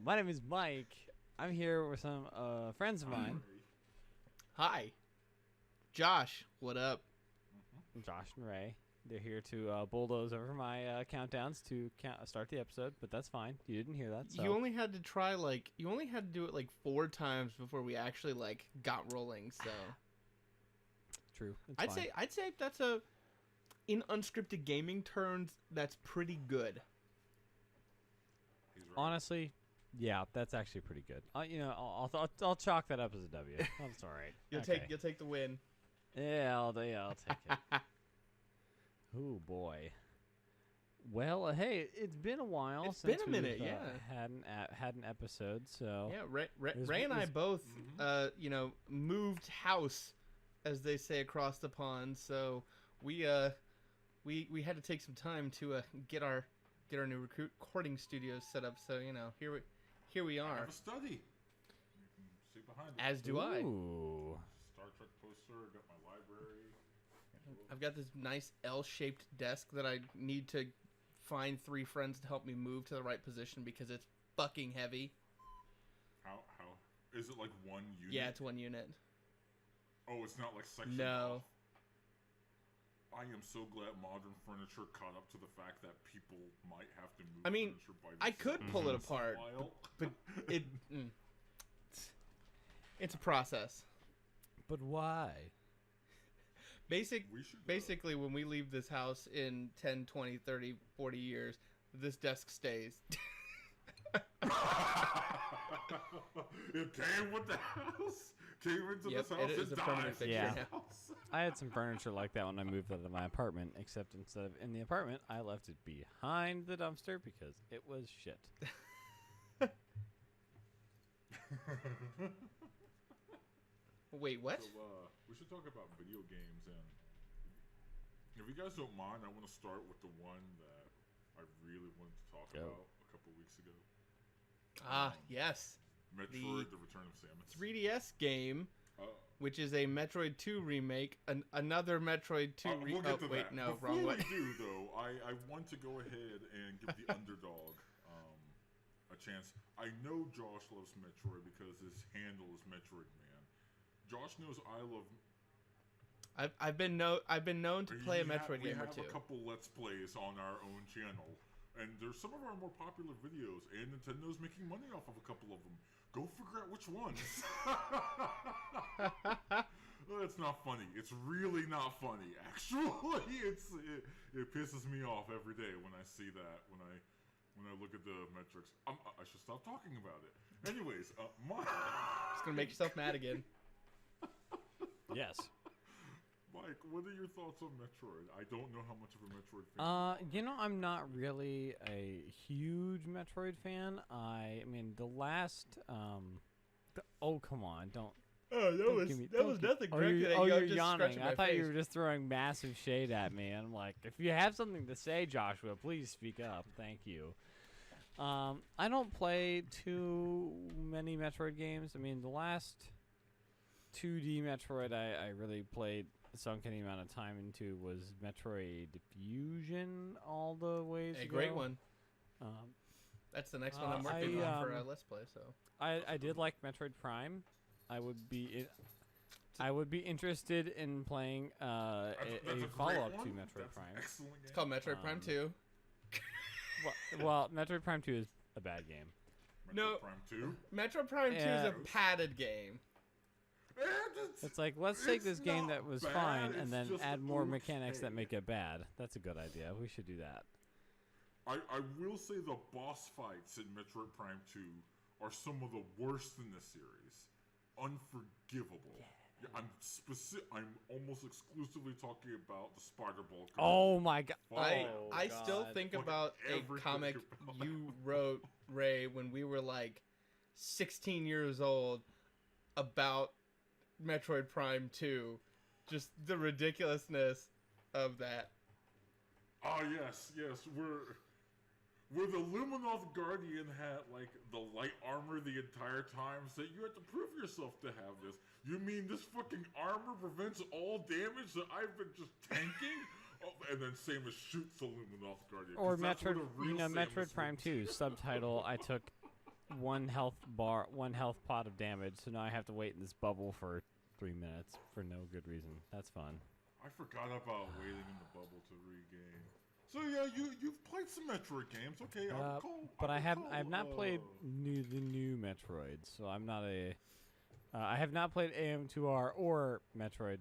My name is Mike. I'm here with some friends of mine, Hi. Josh, what up? Josh and Ray. They're here to bulldoze over my countdowns to start the episode, but that's fine. You didn't hear that. So. You only had to do it 4 times before we actually got rolling, so True. I'd say that's in unscripted gaming terms, that's pretty good. He's right. Honestly, yeah, that's actually pretty good. I'll chalk that up as a W. That's all right. You'll take the win. Yeah, I'll take it. Oh boy. Well, hey, it's been a while It's since been a minute, we've, yeah. had an episode. So Yeah, Ray and I both, moved house, as they say across the pond. So we had to take some time to get our new recording studios set up. So here we I are. have a study. You can see behind it. As do I. Ooh. Star Trek poster. Got my library. I've got this nice L-shaped desk that I need to find 3 friends to help me move to the right position because it's fucking heavy. How is it like one unit? Yeah, it's 1 unit. Oh, it's not like section. No. off. I am so glad modern furniture caught up to the fact that people might have to move. I mean, furniture by I could pull it themselves apart, once in a while. but it's a process. But why? We should go. Basically, when we leave this house in 10, 20, 30, 40 years, this desk stays. It came with the house. Came into Yep, this house. it is and a permanent died. fixture Yeah. now. I had some furniture like that when I moved out of my apartment, except instead of in the apartment, I left it behind the dumpster because it was shit. Wait, what? So, we should talk about video games, and if you guys don't mind, I want to start with the one that I really wanted to talk about a couple weeks ago. Yes. Metroid: The Return of Samus. 3DS game, which is a Metroid 2 remake, another Metroid 2 remake. We'll get to wait, that. no, Before wrong way. we do, though, I want to go ahead and give the underdog a chance. I know Josh loves Metroid because his handle is Metroid Man. Josh knows I love. I've been known to play a Metroid game or two. We have a couple Let's Plays on our own channel, and there's some of our more popular videos, and Nintendo's making money off of a couple of them. Go figure out which ones. Well, it's not funny. It's really not funny, actually. It pisses me off every day when I see that, when I look at the metrics. I should stop talking about it. Anyways, Just gonna make yourself mad again. Yes. Mike, what are your thoughts on Metroid? I don't know how much of a Metroid fan you are. I'm not really a huge Metroid fan. I mean, the last, oh, come on, don't. Oh, that was nothing directed at you. You're I'm just yawning. scratching I my thought you face. were just throwing massive shade at me. I'm like, if you have something to say, Joshua, please speak up. Thank you. I don't play too many Metroid games. I mean, the last 2D Metroid I really played, sunk any amount of time into, was Metroid Fusion all the ways A ago. great one. Um, That's the next one I'm working on for Let's Play. So I did like Metroid Prime. I would be interested in playing That's a a follow-up great to one. Metroid That's an Prime. excellent game. it's called Metroid Prime 2. Well, Metroid Prime 2 is a bad game. Metroid No. Prime 2. Metroid Prime 2 is Yeah. a padded game. It's like, let's take this game that was fine it's and then just add more okay. mechanics that make it bad. That's a good idea. We should do that. I will say the boss fights in Metroid Prime 2 are some of the worst in the series. Unforgivable. Yeah, I'm almost exclusively talking about the Spider Ball. Oh my god. I still think Fuck about a everything comic about you wrote, Ray, when we were like 16 years old about Metroid Prime 2. Just the ridiculousness of that. Ah, yes. Where the Luminoth Guardian had, like, the light armor the entire time, so you had to prove yourself to have this. You mean this fucking armor prevents all damage that I've been just tanking? Oh, and then Samus shoots the Luminoth Guardian. Or 'cause that's what a Metroid, real Metroid Samus Prime would 2 do. subtitle. I took one health pot of damage, so now I have to wait in this bubble for 3 minutes for no good reason. That's fun. I forgot about waiting in the bubble to regain. So yeah, you've played some Metroid games, okay? But I have not played the new Metroid, so I'm not a. I have not played AM2R or Metroid,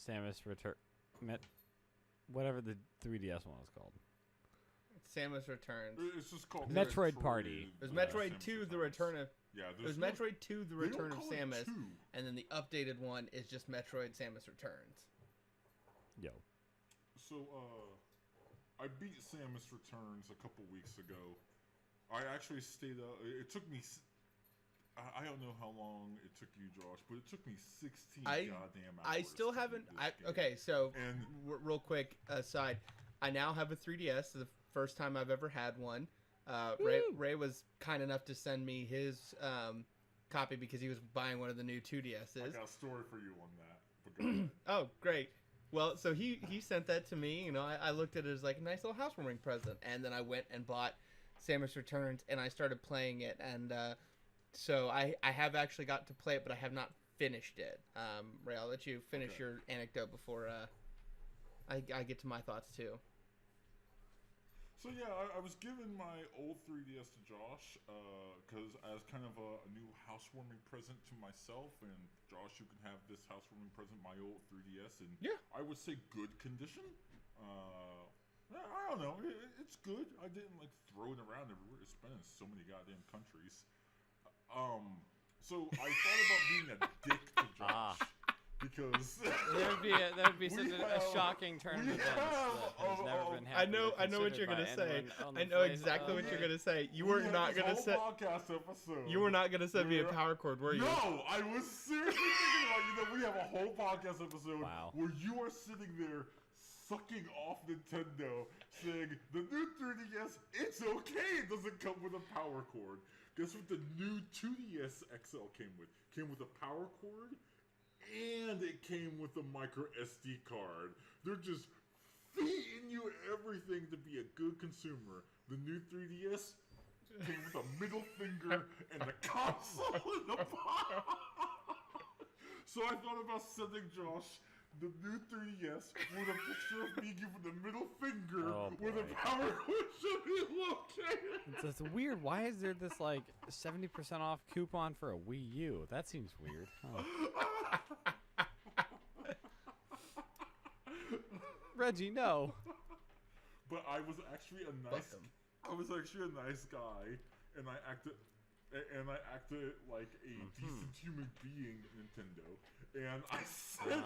Samus Return, whatever the 3DS one is called. Samus Returns. It's just called Metroid Party. It was Metroid 2: The Return of. Yeah, It was Metroid 2: The Return of Samus, 2. and then the updated one is just Metroid Samus Returns. Yo. So I beat Samus Returns a couple weeks ago. I actually stayed up. It took me. I don't know how long it took you, Josh, but it took me 16 goddamn hours. I still haven't. Okay, so real quick aside, I now have a 3DS. The first time I've ever had one. Ray was kind enough to send me his copy because he was buying one of the new 2DSs. I got a story for you on that. But go ahead. Oh, great. Well, so he sent that to me. You know, I looked at it as like a nice little housewarming present, and then I went and bought Samus Returns, and I started playing it, and so I have actually got to play it, but I have not finished it. Ray, I'll let you finish your anecdote before I get to my thoughts too. So yeah, I was giving my old 3DS to Josh because as kind of a new housewarming present to myself, and Josh, you can have this housewarming present, my old 3DS, and I would say good condition. I don't know, it's good. I didn't like throw it around everywhere. It's been in so many goddamn countries. So I thought about being a dick to Josh. Because there would be such a shocking turn of events that has never been happened. I know what you're gonna say. I know exactly what you're gonna say. You were not gonna say. You were not gonna send me a power cord, were you? No, I was seriously thinking about we have a whole podcast episode where you are sitting there sucking off Nintendo, saying the new 3DS, it's okay. It doesn't come with a power cord. Guess what the new 2DS XL came with? Came with a power cord. And it came with a micro SD card. They're just feeding you everything to be a good consumer. The new 3DS came with a middle finger and the console in the box. So I thought about sending Josh the new 3DS with a picture of me giving the middle finger where the power cord should be located. It's weird. Why is there this like 70% off coupon for a Wii U? That seems weird. Reggie, no. But I was actually a nice guy, and I acted like a decent human being, Nintendo. And I sent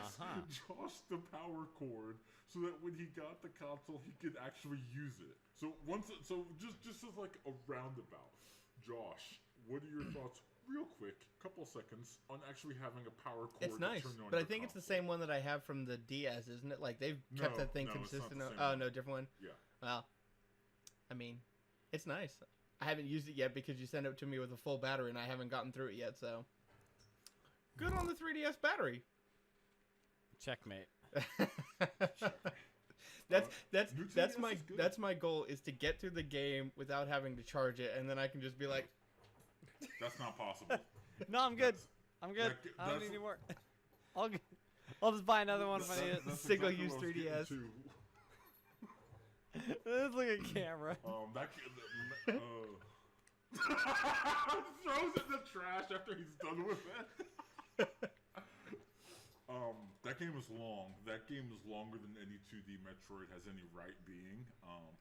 Josh the power cord so that when he got the console, he could actually use it. So just as like a roundabout, Josh, what are your thoughts, real quick, couple seconds, on actually having a power cord? It's nice, but I think it's the same one that I have from the DS, isn't it? Like they've kept that thing consistent. Oh no, different one. Yeah. Well, I mean, it's nice. I haven't used it yet because you sent it to me with a full battery, and I haven't gotten through it yet. So. Good on the 3DS battery. Checkmate. That's my goal, is to get through the game without having to charge it, and then I can just be like. That's not possible. No, I'm good. I don't need any more. I'll just buy another one if I need it. Single-use 3DS. Let's look at camera. Throws it in the trash after he's done with it. That game is long. That game is longer than any 2D Metroid has any right being.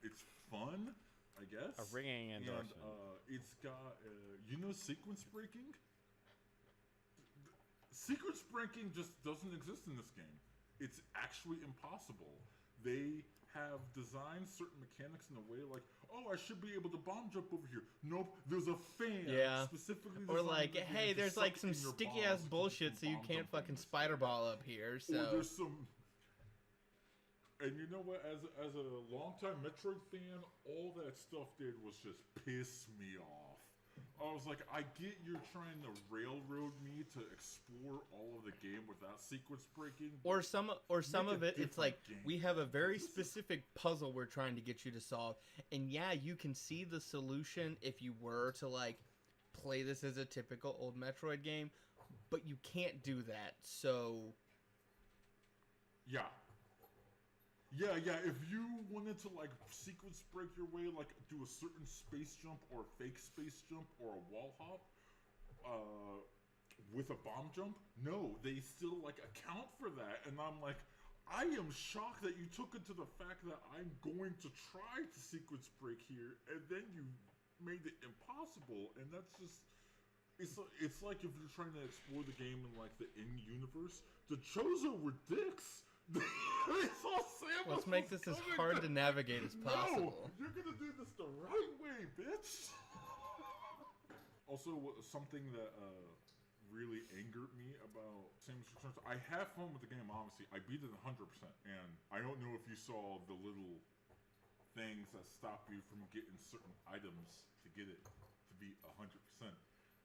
It's fun, I guess. A ringing endorsement. And it's got, sequence breaking. Sequence breaking just doesn't exist in this game. It's actually impossible. They have designed certain mechanics in a way like, I should be able to bomb jump over here. Nope, there's a fan specifically. Or like, hey, there's like some sticky ass bullshit, so you can't fucking spider ball up here. So or there's some. And you know what? As a longtime Metroid fan, all that stuff did was just piss me off. I was like, I get you're trying to railroad me to explore all of the game without sequence breaking. Or some of it, it's like, we have a very specific puzzle we're trying to get you to solve. And yeah, you can see the solution if you were to like play this as a typical old Metroid game, but you can't do that. So Yeah. Yeah. If you wanted to like sequence break your way, like do a certain space jump or a fake space jump or a wall hop, with a bomb jump, no, they still like account for that, and I'm like, I am shocked that you took it to the fact that I'm going to try to sequence break here, and then you made it impossible, and that's just. It's like if you're trying to explore the game in like the in-universe, the Chozo were dicks. They saw Samus. let's make this as hard to navigate as possible. No, you're gonna do this the right way, bitch. Also, something that really angered me about Samus Returns. I have fun with the game, obviously. I beat it 100%, and I don't know if you saw the little things that stop you from getting certain items to get it to be 100%.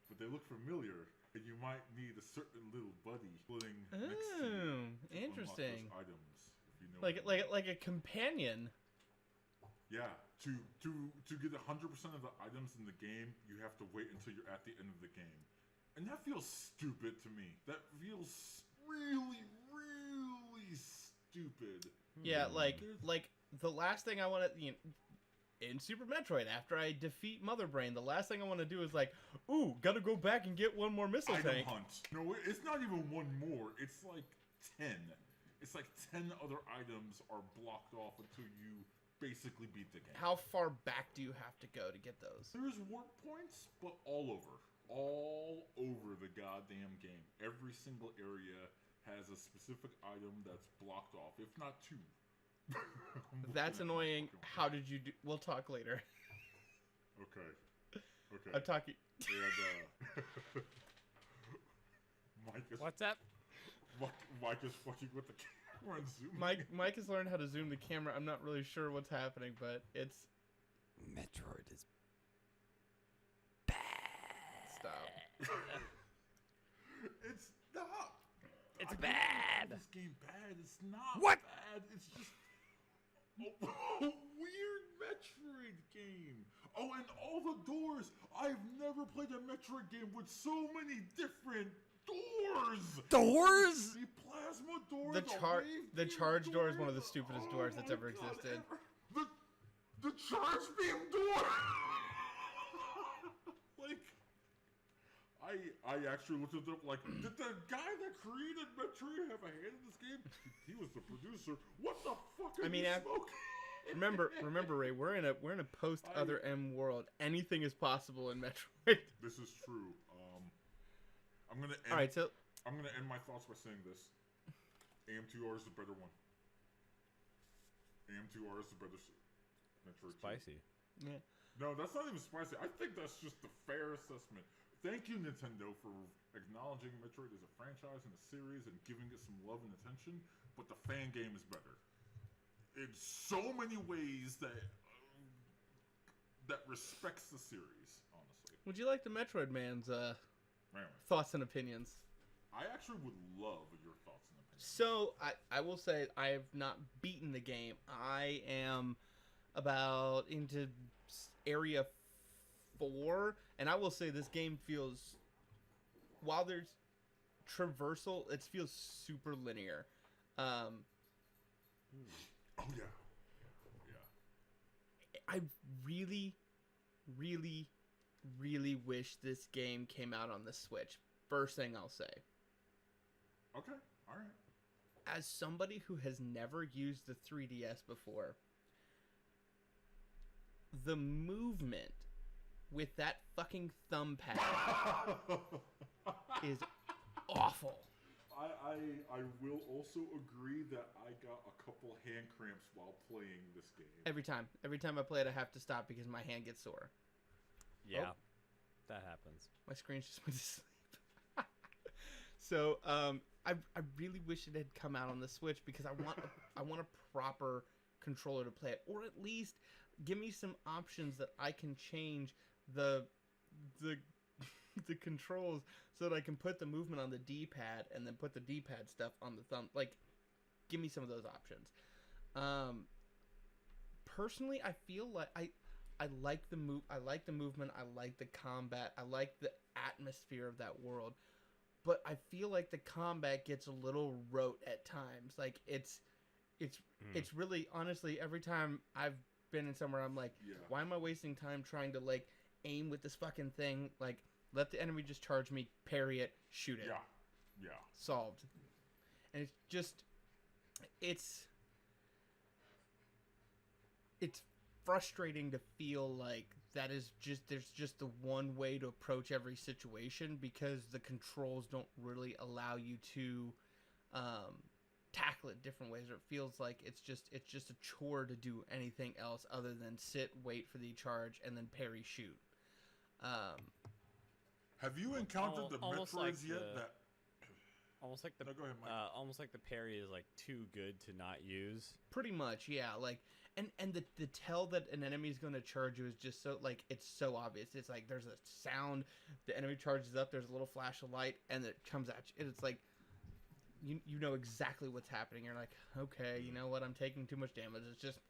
But they look familiar, and you might need a certain little buddy sitting next to you to interesting. unlock those items. If you know Like a companion. Yeah, to get 100% of the items in the game, you have to wait until you're at the end of the game. And that feels stupid to me. That feels really, really stupid. Yeah, like the last thing I want to, in Super Metroid, after I defeat Mother Brain, the last thing I want to do is like, ooh, gotta go back and get one more missile Item tank. hunt. No, it's not even one more. It's like 10. It's like 10 other items are blocked off until you basically beat the game. How far back do you have to go to get those? There's warp points, but all over the goddamn game. Every single area has a specific item that's blocked off, if not two. That's annoying. How did you do? We'll talk later. Okay. I'm talking. And Mike is What's up? Mike is fucking with the camera and zooming. Mike has learned how to zoom the camera. I'm not really sure what's happening, but it's Metroid is stop. It's not. It's I bad. Don't call this game bad. It's not What? bad. It's just a weird Metroid game. Oh, and all the doors. I've never played a Metroid game with so many different doors. Doors? The plasma door. The charge door is one of the stupidest doors that's ever existed. The charge beam door. Like, I actually looked it up. Like, did the guy that created Metroid have a hand in this game? He was the producer. What the fuck are you smoking? Remember, Ray, we're in a post Other M world. Anything is possible in Metroid. This is true. I'm gonna end. All right, so I'm gonna end my thoughts by saying this: AM2R is the better one. AM2R is the better Metroid. Spicy. yeah. No, that's not even spicy. I think that's just the fair assessment. Thank you, Nintendo, for acknowledging Metroid as a franchise and a series and giving it some love and attention. But the fan game is better in so many ways that respects the series. Honestly, Would you like the Metroid Man's anyway, thoughts and opinions? I actually would love your thoughts and opinions. So I will say I have not beaten the game. I am about into area 4, and I will say this game feels, while there's traversal, it feels super linear. Oh yeah. I really, really, really wish this game came out on the Switch. First thing I'll say. Okay. All right. As somebody who has never used the 3DS before, the movement with that fucking thumb pad is awful. I will also agree that I got a couple hand cramps while playing this game. Every time I play it, I have to stop because my hand gets sore. Yeah, that happens. My screen just went to sleep. So I really wish it had come out on the Switch because I want a proper controller to play it, or at least give me some options that I can change the controls so that I can put the movement on the D-pad and then put the D-pad stuff on the thumb. Like, give me some of those options. Personally, I feel like I like the move. I like the movement. I like the combat. I like the atmosphere of that world. But I feel like the combat gets a little rote at times. Like it's really, honestly, every time I've been in somewhere, I'm like, why am I wasting time trying to like aim with this fucking thing? Like, let the enemy just charge me, parry it, shoot it. Yeah. Solved. And it's just, it's frustrating to feel like there's just the one way to approach every situation, because the controls don't really allow you to tackle it different ways, or it feels like it's just a chore to do anything else other than sit, wait for the charge, and then parry, shoot. Have you encountered the Metroids yet? Almost like the go ahead, Mike. Almost like the parry is like too good to not use. Pretty much, yeah. Like, and the tell that an enemy is going to charge you is just so, like, it's so obvious. It's like there's a sound, the enemy charges up, there's a little flash of light, and it comes at you. And it's like you know exactly what's happening. You're like, okay, you know what? I'm taking too much damage. It's just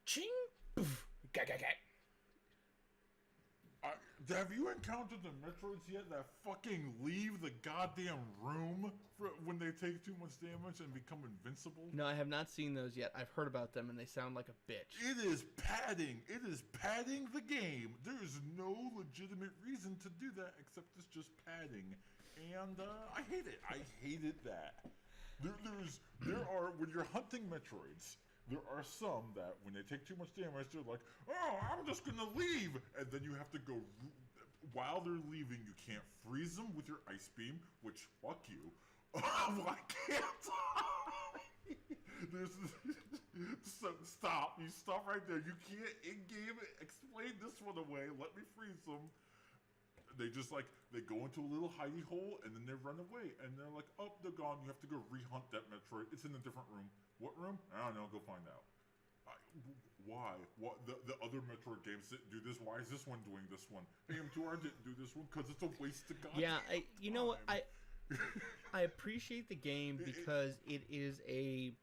ching, poof, gag. Have you encountered the Metroids yet that fucking leave the goddamn room when they take too much damage and become invincible? No, I have not seen those yet. I've heard about them, and they sound like a bitch. It is padding. It is padding the game. There is no legitimate reason to do that except it's just padding. And I hate it. I hated that. There are, when you're hunting Metroids, there are some that, when they take too much damage, they're like, oh, I'm just going to leave. And then you have to go, while they're leaving, you can't freeze them with your ice beam, which, fuck you. Why can't I? So stop. You stop right there. You can't in-game explain this one away. Let me freeze them. They just they go into a little hidey hole and then they run away. And they're like, oh, they're gone. You have to go re-hunt that Metroid. It's in a different room. What room? I don't know. Go find out. Why? What? The other Metroid games didn't do this. Why is this one doing this one? AM2R didn't do this one because it's a waste of goddamn time. You know what? I appreciate the game because it is a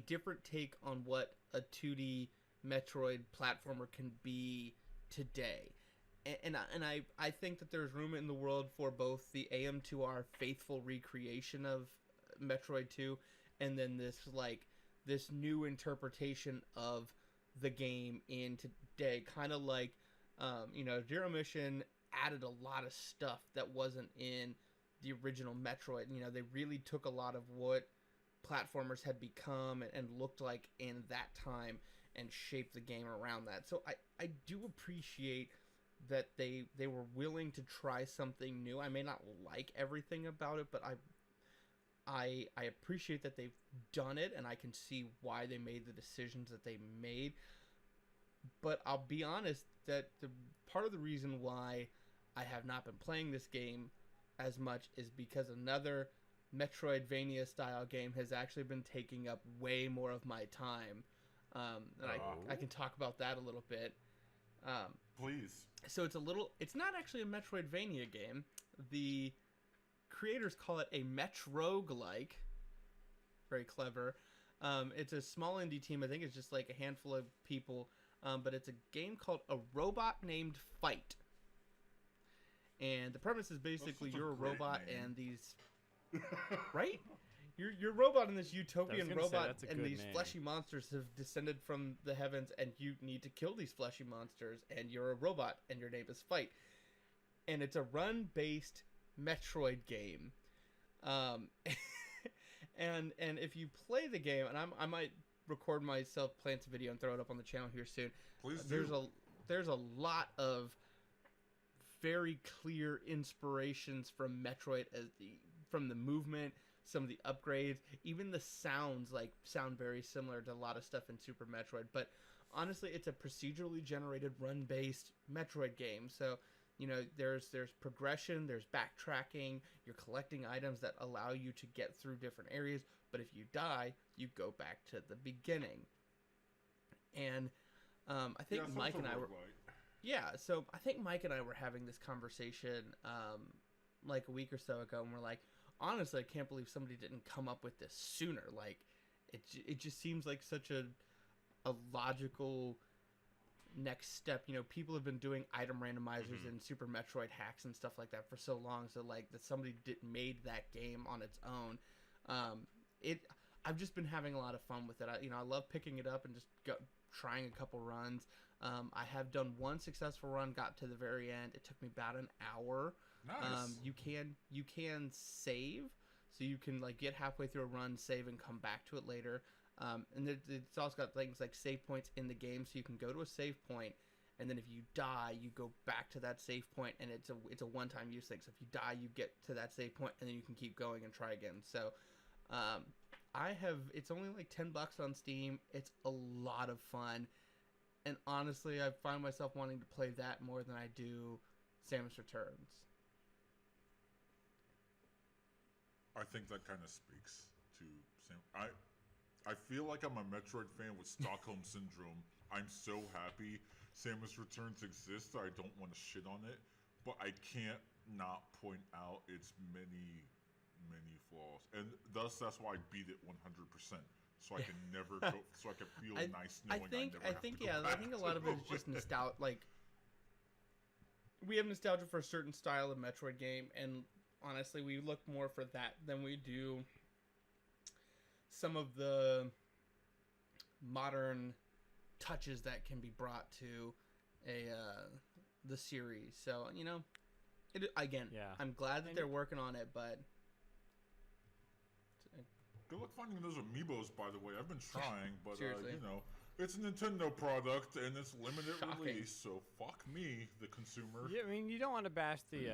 different take on what a 2D Metroid platformer can be today. And I think that there's room in the world for both the AM2R faithful recreation of Metroid 2 and then this new interpretation of the game in today. Kind of like, Zero Mission added a lot of stuff that wasn't in the original Metroid. They really took a lot of what platformers had become and looked like in that time and shaped the game around that. So I do appreciate that they were willing to try something new. I may not like everything about it, but I appreciate that they've done it, and I can see why they made the decisions that they made. But I'll be honest that the part of the reason why I have not been playing this game as much is because another Metroidvania style game has actually been taking up way more of my time. And I can talk about that a little bit. Please. So it's not actually a Metroidvania game. The creators call it a Metroguelike. Very clever. It's a small indie team. I think it's just like a handful of people. But it's a game called A Robot Named Fight. And the premise is basically you're a robot name. and these... Right? You're a robot in this utopian robot, and these fleshy monsters have descended from the heavens, and you need to kill these fleshy monsters, and you're a robot, and your name is Fight. And it's a run-based Metroid game. And if you play the game, and I might record myself playing some video and throw it up on the channel here soon. Please do. There's a lot of very clear inspirations from Metroid from the movement, some of the upgrades, even the sounds sound very similar to a lot of stuff in Super Metroid. But honestly, it's a procedurally generated run-based Metroid game. So, there's progression, there's backtracking, you're collecting items that allow you to get through different areas, but if you die, you go back to the beginning. And I think Mike and I were... Yeah, so I think Mike and I were having this conversation like a week or so ago, and we're like, honestly, I can't believe somebody didn't come up with this sooner. Like, it just seems like such a logical next step. You know, people have been doing item randomizers and Super Metroid hacks and stuff like that for so long. So like that somebody made that game on its own. I've just been having a lot of fun with it. I love picking it up and just trying a couple runs. I have done one successful run, got to the very end. It took me about an hour. Nice. You can save, so you can like get halfway through a run, save, and come back to it later. And it's also got things like save points in the game, so you can go to a save point, and then if you die, you go back to that save point, and it's a one-time use thing. So if you die, you get to that save point, and then you can keep going and try again. So, it's only like $10 on Steam. It's a lot of fun, and honestly, I find myself wanting to play that more than I do Samus Returns. I think that kind of speaks to Sam. I feel like I'm a Metroid fan with Stockholm Syndrome. I'm so happy Samus Returns exists. I don't want to shit on it, but I can't not point out its many flaws, and thus that's why I beat it 100%. So I can never go. So I can feel nice knowing I think a lot of it is just nostalgia. Like, we have nostalgia for a certain style of Metroid game, and honestly, we look more for that than we do some of the modern touches that can be brought to the series. So I'm glad that they're working on it, but good luck finding those amiibos, by the way. I've been trying, but seriously. It's a Nintendo product and it's limited Shocking. release, so fuck me, the consumer. Yeah, I mean, you don't want to bash the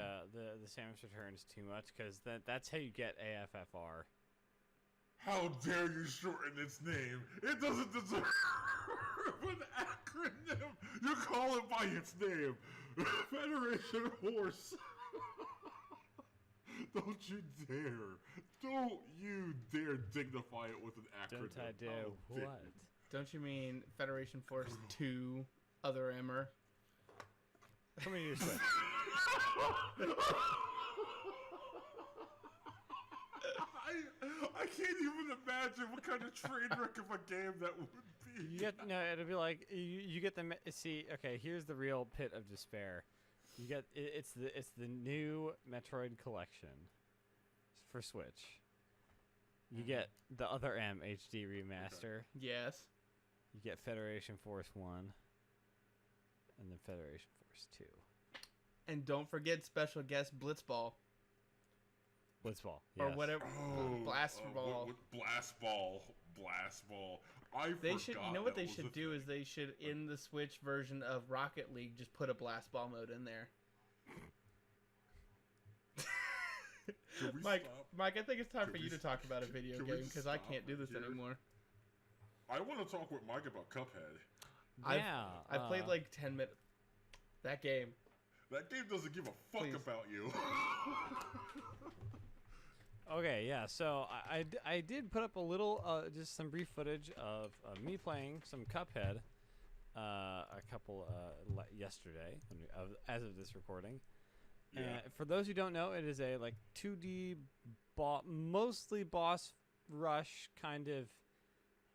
Samus Returns too much, because that's how you get AFFR. How dare you shorten its name? It doesn't deserve an acronym. You call it by its name. Federation Horse. Don't you dare. Don't you dare dignify it with an acronym. Don't I dare what? Don't you mean Federation Force 2 Other Emmer? Come here, Switch. I can't even imagine what kind of train wreck of a game that would be. It'll be like you get the see. Okay, here's the real pit of despair. You get it's the new Metroid collection for Switch. You get the Other M HD remaster. Okay. Yes. You get Federation Force 1 and then Federation Force 2. And don't forget special guest Blitzball. Blitzball. Or Yes. whatever. Blastball. Blastball. I They should. You know what they was should a do thing. is they should, in the Switch version of Rocket League, just put a Blastball mode in there. Can we Mike, stop? Mike, I think it's time Can for we you to s- talk about a video can we game because I stop can't do this here? anymore. I want to talk with Mike about Cuphead. I played like 10 minutes. That game. That game doesn't give a fuck Please. about you. Okay, yeah. So I did put up a little, just some brief footage of me playing some Cuphead, a couple yesterday, as of this recording. Yeah. For those who don't know, it is a like 2D, mostly boss rush kind of,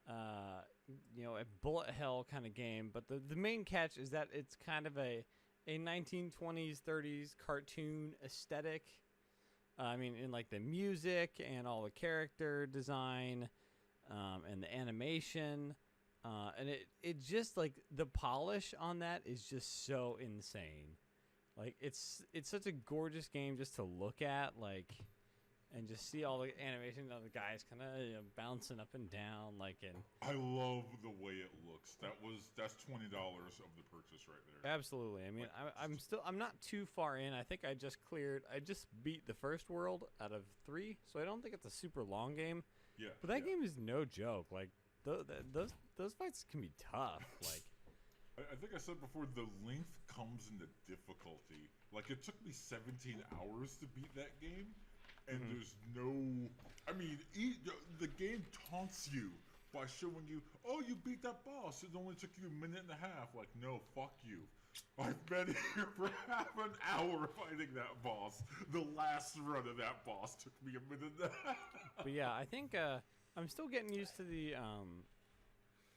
a bullet hell kind of game. But the main catch is that it's kind of a 1920s, 30s cartoon aesthetic. I mean, in like the music and all the character design, and the animation, and it just like the polish on that is just so insane. Like it's such a gorgeous game just to look at, like, and just see all the animation of the guys kind of bouncing up and down, like in. I love the way it looks. That's $20 of the purchase right there. Absolutely. I mean, I'm not too far in. I think I just beat the first world out of 3, so I don't think it's a super long game. Yeah. But that yeah. game is no joke. Like those fights can be tough. Like I think I said before, the length comes in the difficulty. Like, it took me 17 hours to beat that game, and there's no. I mean, the game taunts you by showing you, oh, you beat that boss. It only took you a minute and a half. Like, no, fuck you. I've been here for half an hour fighting that boss. The last run of that boss took me a minute and a half. But yeah, I think I'm still getting used to the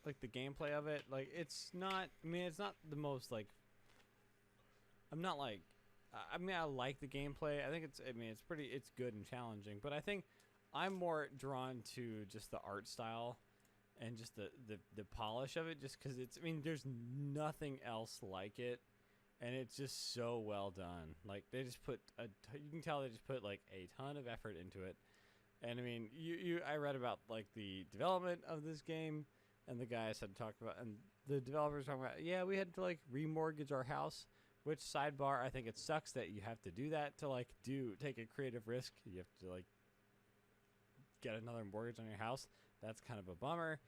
like the gameplay of it. Like it's not. I mean, it's not the most like. I'm not like. I mean, I like the gameplay. I think it's. I mean, it's pretty. It's good and challenging. But I think I'm more drawn to just the art style, and just the polish of it. Just because it's. I mean, there's nothing else like it, and it's just so well done. Like they just put you can tell they just put like a ton of effort into it. And I mean, I read about like the development of this game, and the guys had talked about, and the developers talking about, yeah, we had to like remortgage our house. Which sidebar, I think it sucks that you have to do that to like take a creative risk. You have to like get another mortgage on your house. That's kind of a bummer.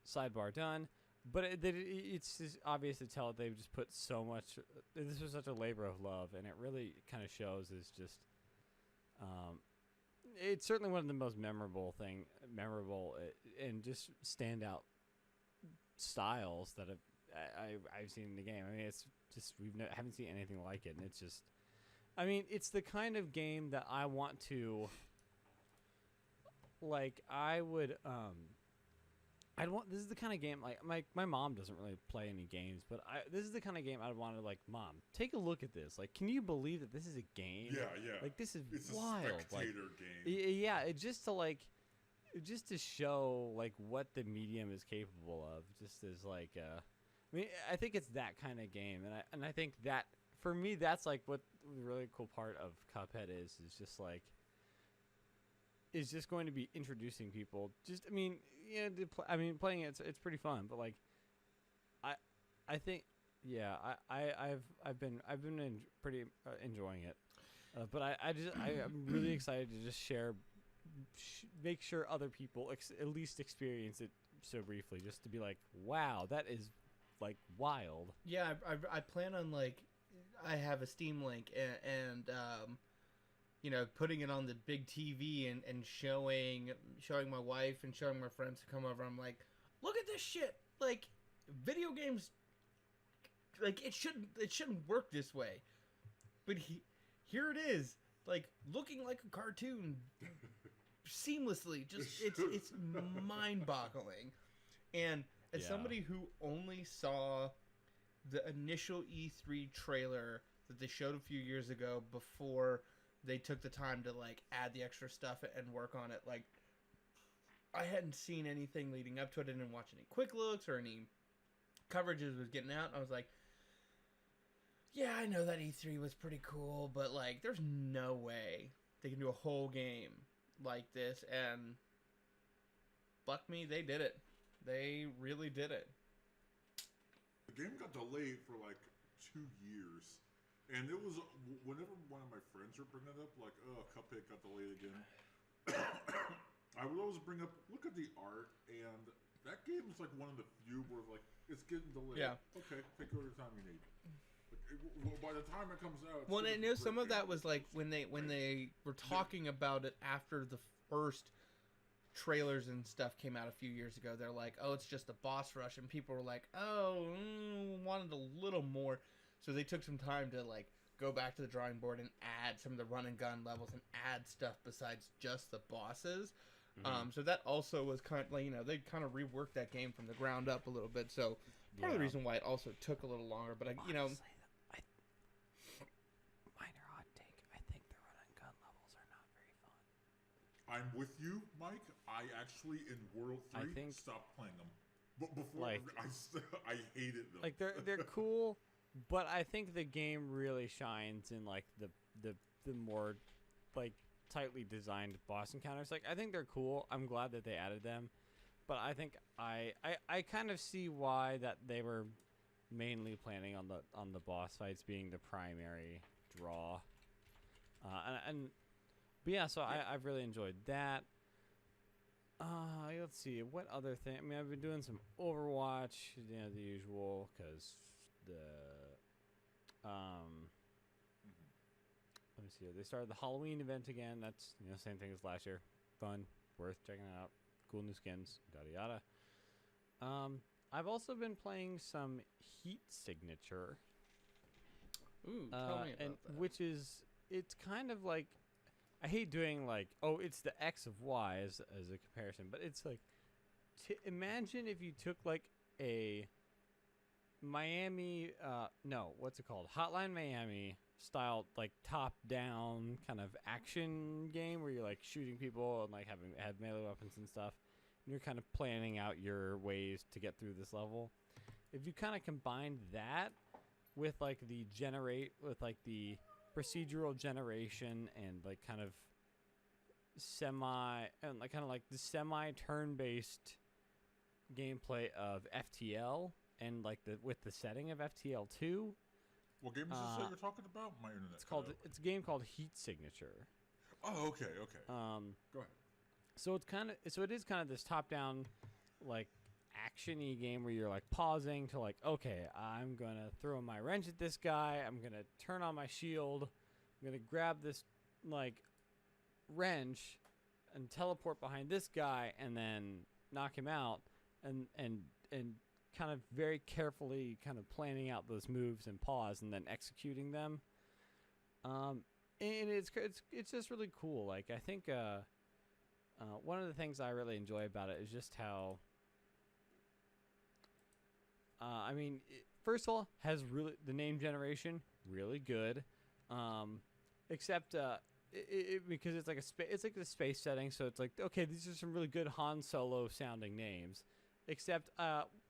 Sidebar done. But it's just obvious to tell that they've just put so much. This was such a labor of love, and it really kind of shows. Is just, it's certainly one of the most memorable and just standout styles that I've seen in the game. I mean, it's just haven't seen anything like it, and it's just, I mean, it's the kind of game that I want to, like, I'd want. This is the kind of game like my mom doesn't really play any games, but this is the kind of game I'd want to like. Mom, take a look at this. Like, can you believe that this is a game? Yeah. Like this is It's wild. a spectator game. Yeah, it just to show like what the medium is capable of. Just as like, I mean, I think it's that kind of game, and I think that for me, that's like what the really cool part of Cuphead is just like. Is just going to be introducing people. Just, I mean, yeah. Playing it, it's pretty fun. But like, I think, yeah. I've been pretty enjoying it. But I'm really excited to just share, make sure other people at least experience it so briefly, just to be like, wow, that is like wild. Yeah, I plan on like, I have a Steam Link and you know, putting it on the big TV and showing my wife and showing my friends who come over. I'm like, look at this shit. Like, video games, like it shouldn't work this way, but here it is, like looking like a cartoon, seamlessly. Just it's mind-boggling. And as somebody who only saw the initial E3 trailer that they showed a few years ago before they took the time to like add the extra stuff and work on it. Like, I hadn't seen anything leading up to it. I didn't watch any quick looks or any coverages was getting out. I was like, yeah, I know that E3 was pretty cool, but like, there's no way they can do a whole game like this. And fuck me, they did it. They really did it. The game got delayed for like 2 years. And it was, whenever one of my friends would bring it up, like, oh, Cuphead got delayed again, I would always bring up, look at the art, and that game is like one of the few where, like, it's getting delayed. Yeah. Okay, take all the time you need. Like, by the time it comes out... Well, I know some of that was, like, when they were talking about it after the first trailers and stuff came out a few years ago. They're like, oh, it's just a boss rush, and people were like, oh, wanted a little more. So they took some time to like go back to the drawing board and add some of the run and gun levels and add stuff besides just the bosses. Mm-hmm. So that also was kind of like, you know, they kind of reworked that game from the ground up a little bit. So part of the reason why it also took a little longer. But minor hot take. I think the run and gun levels are not very fun. I'm with you, Mike. I actually in World 3 stopped playing them. But before like, I hated them. Like they're cool. But I think the game really shines in like the more like tightly designed boss encounters. Like, I think they're cool. I'm glad that they added them. But I think I kind of see why that they were mainly planning on the boss fights being the primary draw. But yeah, so I've really enjoyed that. Let's see, what other thing? I mean, I've been doing some Overwatch, you know, the usual, because let me see. They started the Halloween event again. That's, you know, same thing as last year. Fun, worth checking out. Cool new skins, yada yada. I've also been playing some Heat Signature. Ooh, tell me about that. Which is, it's kind of like, I hate doing like, oh, it's the X of Y as a comparison, but it's like, imagine if you took like a Miami, what's it called? Hotline Miami style, like top down kind of action game where you're like shooting people and like have melee weapons and stuff. And you're kind of planning out your ways to get through this level. If you kind of combined that with like the procedural generation and like kind of the semi turn-based gameplay of FTL and like with the setting of FTL 2. What game is this that you're talking about? My internet. It's a game called Heat Signature. Oh, okay. Go ahead. So it is kind of this top-down, like action-y game where you're like pausing to like, okay, I'm gonna throw my wrench at this guy. I'm gonna turn on my shield. I'm gonna grab this like wrench and teleport behind this guy and then knock him out and kind of very carefully kind of planning out those moves and pause and then executing them. And it's just really cool. Like I think one of the things I really enjoy about it is just how first of all, has really the name generation really good, except because it's like it's like the space setting, so it's like okay, these are some really good Han Solo sounding names, except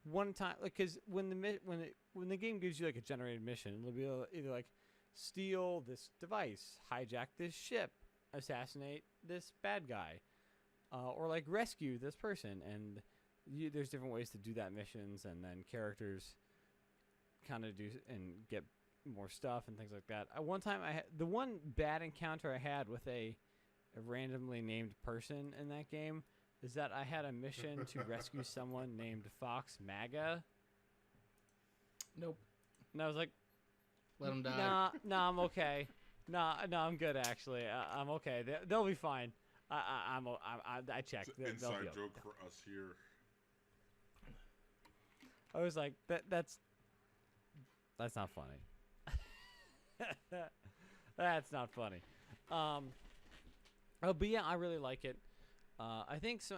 one time like because when the game gives you like a generated mission, it'll be either like steal this device, hijack this ship, assassinate this bad guy, or like rescue this person, and there's different ways to do that missions, and then characters kind of do and get more stuff and things like that. One time the one bad encounter I had with a randomly named person in that game is that I had a mission to rescue someone named Fox MAGA. Nope. And I was like, let him die. Nah, I'm okay. Nah, I'm good actually. I'm okay. They'll be fine. I checked. It's an inside joke for us here. I was like, that's not funny. That's not funny. But yeah, I really like it. I think so.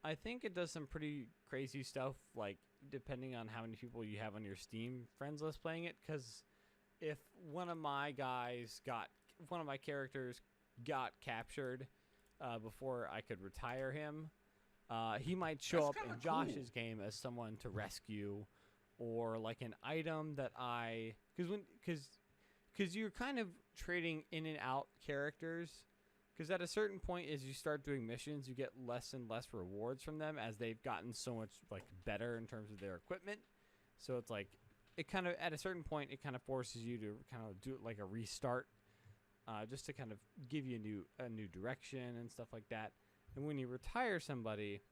I think it does some pretty crazy stuff, like depending on how many people you have on your Steam friends list playing it. Because if one of my characters got captured before I could retire him, he might show up in Josh's game as someone to rescue, or like an item that because you're kind of trading in and out characters. Because at a certain point, as you start doing missions, you get less and less rewards from them as they've gotten so much like better in terms of their equipment. So it's like it kind of at a certain point it kind of forces you to kind of do like a restart, just to kind of give you a new direction and stuff like that. And when you retire somebody,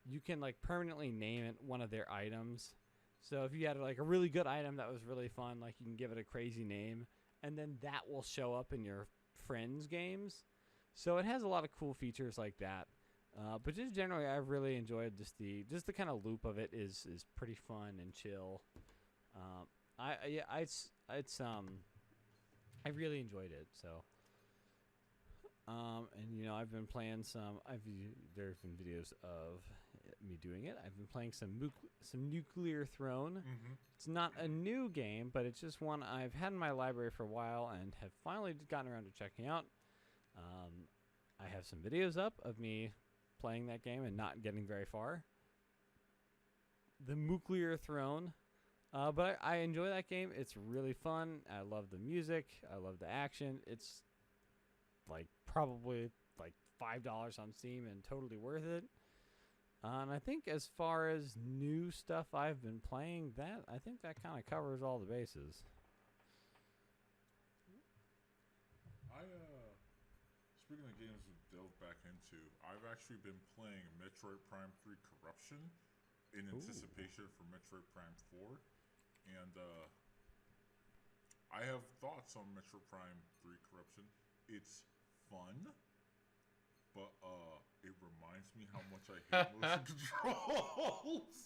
you can like permanently name it one of their items. So if you had like a really good item that was really fun, like you can give it a crazy name, and then that will show up in your friends' games. So it has a lot of cool features like that. But just generally, I've really enjoyed just the kind of loop of it is pretty fun and chill. I really enjoyed it. So. And you know, I've been playing some. There's been videos of me doing it. I've been playing some Nuclear Throne. Mm-hmm. It's not a new game, but it's just one I've had in my library for a while and have finally gotten around to checking out. I have some videos up of me playing that game and not getting very far. The Nuclear Throne. But I enjoy that game. It's really fun. I love the music. I love the action. It's like probably like $5 on Steam and totally worth it. And I think as far as new stuff I've been playing, I think that kind of covers all the bases. Speaking of games to delve back into, I've actually been playing Metroid Prime 3 Corruption in anticipation for Metroid Prime 4. And I have thoughts on Metroid Prime 3 Corruption. It's fun, but it reminds me how much I hate motion controls.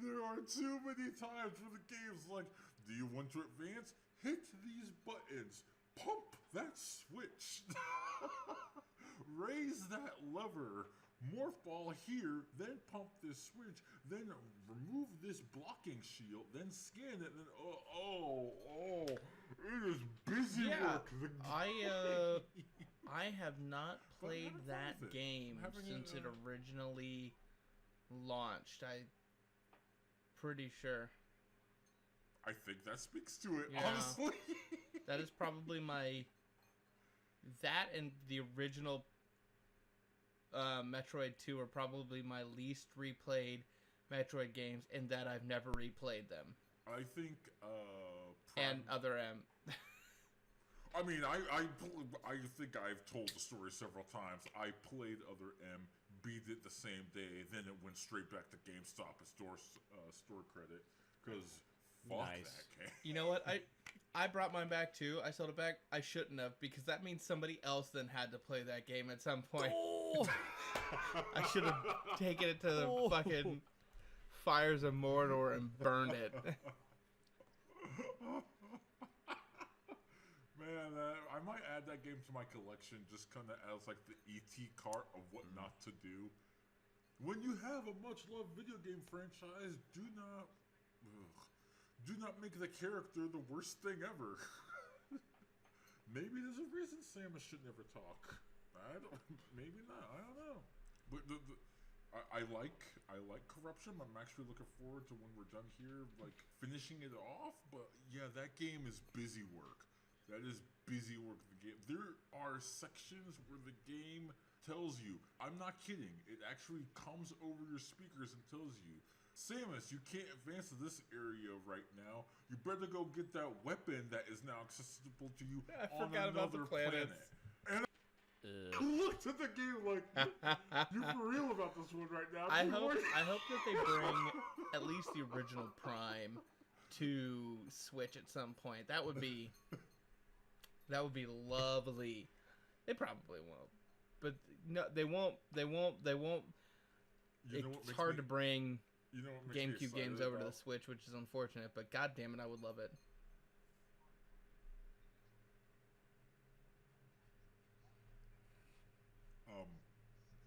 There are too many times where the game's like, do you want to advance? Hit these buttons. Pump that switch. Raise that lever. morph ball here, then pump this switch, then remove this blocking shield, then scan it, then it is busy work. I have not played that game since it a- originally launched. I'm pretty sure. I think that speaks to it, Yeah. honestly. That is probably that and the original Metroid 2 are probably my least replayed Metroid games, in that I've never replayed them. I think And Other M. I mean, I think I've told the story several times. I played Other M, beat it the same day, then it went straight back to GameStop and store credit, because fuck that game. You know what? I brought mine back too. I sold it back. I shouldn't have, because that means somebody else then had to play that game at some point. Oh! I should have taken it to the fucking fires of Mordor and burned it. Man, I might add that game to my collection, just kind of as like the ET cart of what not to do. When you have a much-loved video game franchise, do not make the character the worst thing ever. Maybe there's a reason Samus should never talk. Maybe not. I don't know. But I like Corruption. I'm actually looking forward to when we're done here, like finishing it off. But yeah, that game is busy work. That is busy work. The game. There are sections where the game tells you, I'm not kidding, it actually comes over your speakers and tells you, Samus, you can't advance to this area right now. You better go get that weapon that is now accessible to you on another planet. And I looked at the game like, you for real about this one right now? I hope that they bring at least the original Prime to Switch at some point. That would be lovely. They probably won't. But no, they won't. It's hard to bring GameCube games over to the Switch, which is unfortunate. But god damn it, I would love it.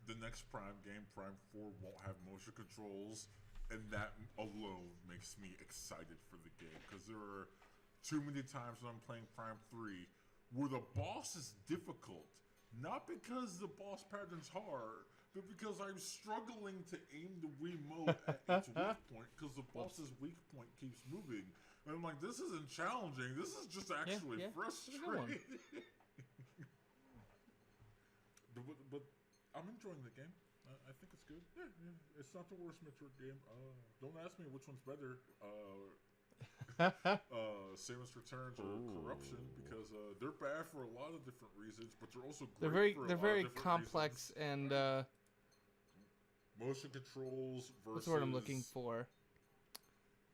The next Prime game, Prime 4, won't have motion controls, and that alone makes me excited for the game, because there are too many times when I'm playing Prime 3 where the boss is difficult, not because the boss pattern's hard, but because I'm struggling to aim the Wiimote at its weak point, because the boss's weak point keeps moving. And I'm like, this isn't challenging, this is just actually frustrating. But I'm enjoying the game. I think it's good. Yeah, it's not the worst Metroid game. Don't ask me which one's better. Samus Returns or Corruption, because they're bad for a lot of different reasons, but they're also great for a lot of very different complex reasons. and motion controls versus. What's the word I'm looking for?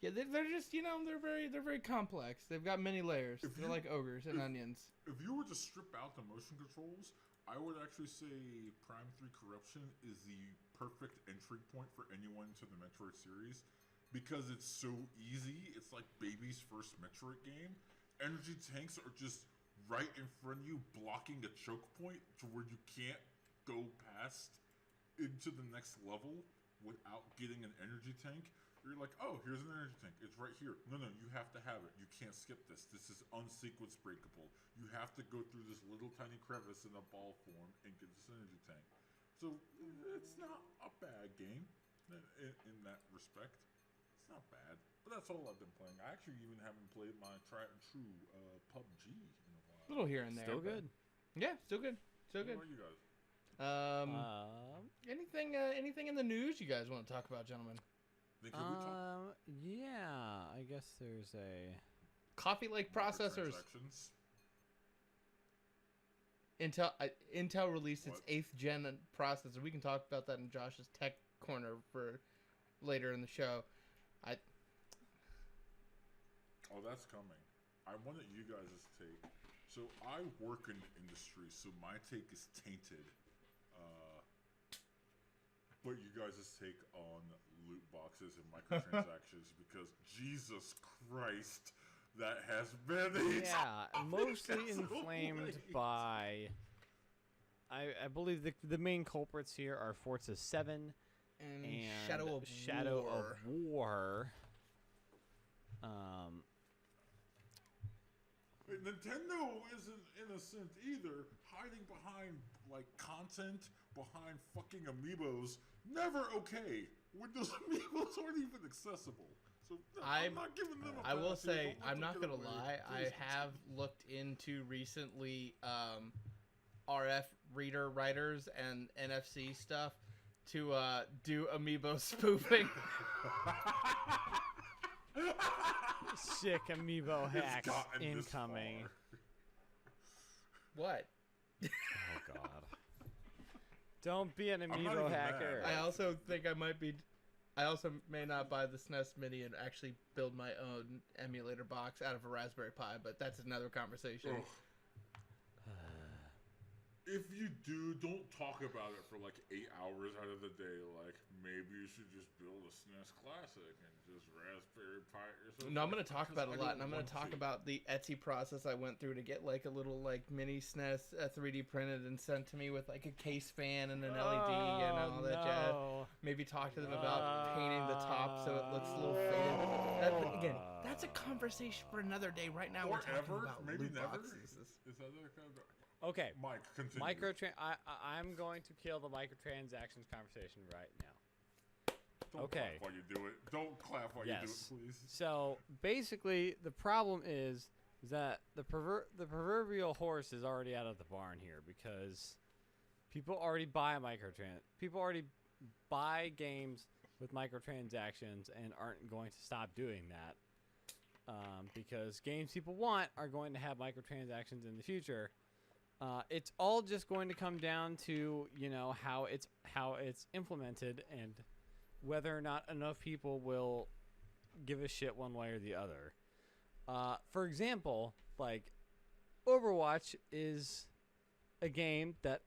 Yeah, they're just they're very complex. They've got many layers. They're like ogres and onions. If you were to strip out the motion controls, I would actually say Prime 3 Corruption is the perfect entry point for anyone to the Metroid series, because it's so easy. It's like baby's first Metroid game. Energy tanks are just right in front of you, blocking a choke point to where you can't go past into the next level without getting an energy tank. You're like, oh, here's an energy tank. It's right here. No, you have to have it. You can't skip this. This is unsequence breakable. You have to go through this little tiny crevice in a ball form and get this energy tank. So it's not a bad game in that respect. It's not bad. But that's all I've been playing. I actually even haven't played my tried and true PUBG in a while. A little here and there. Still good. Yeah, still good. Still good. What about you guys? Anything in the news you guys want to talk about, gentlemen? Yeah, I guess there's a Coffee Lake processors. Microtransactions. Intel released its What? 8th gen processor. We can talk about that in Josh's tech corner for later in the show. Oh, that's coming. I wanted you guys' take. So I work in the industry, so my take is tainted. But you guys' take on loot boxes and microtransactions, because Jesus Christ, that has been mostly inflamed by I believe the main culprits here are Forza 7 and and Shadow of War. Nintendo isn't innocent either, hiding behind like content, behind fucking amiibos. Never okay when those amiibos aren't even accessible. So I'm not giving them a I will pass here. say, Don't let I'm them not get gonna away. lie. I Please have looked into recently RF reader writers and NFC stuff to do amiibo spoofing. Sick amiibo It's hacks gotten this incoming. far. What? Oh God! Don't be an not amiibo even hacker. mad. I also think I might be. I also may not buy the SNES Mini and actually build my own emulator box out of a Raspberry Pi, but that's another conversation. Ugh. If you do, don't talk about it for like 8 hours out of the day. Like, maybe you should just build a SNES Classic and just Raspberry Pi or something. No, I'm going to talk about it a lot, and I'm going going to talk about the Etsy process I went through to get like a little like mini SNES 3D printed and sent to me with like a case fan and an LED and all that jazz. Maybe talk to them about painting the top so it looks a little faded. But again, that's a conversation for another day. Right now, we're talking Ever, about maybe loot never. boxes. Is that the kind of... Okay. Mike, continue. I'm going to kill the microtransactions conversation right now. Don't Okay. clap while you do it. Don't clap while you do it, please. So basically, the problem is that the proverbial horse is already out of the barn here because people already buy People already buy games with microtransactions and aren't going to stop doing that because games people want are going to have microtransactions in the future. It's all just going to come down to how it's implemented and whether or not enough people will give a shit one way or the other. For example, like Overwatch is a game that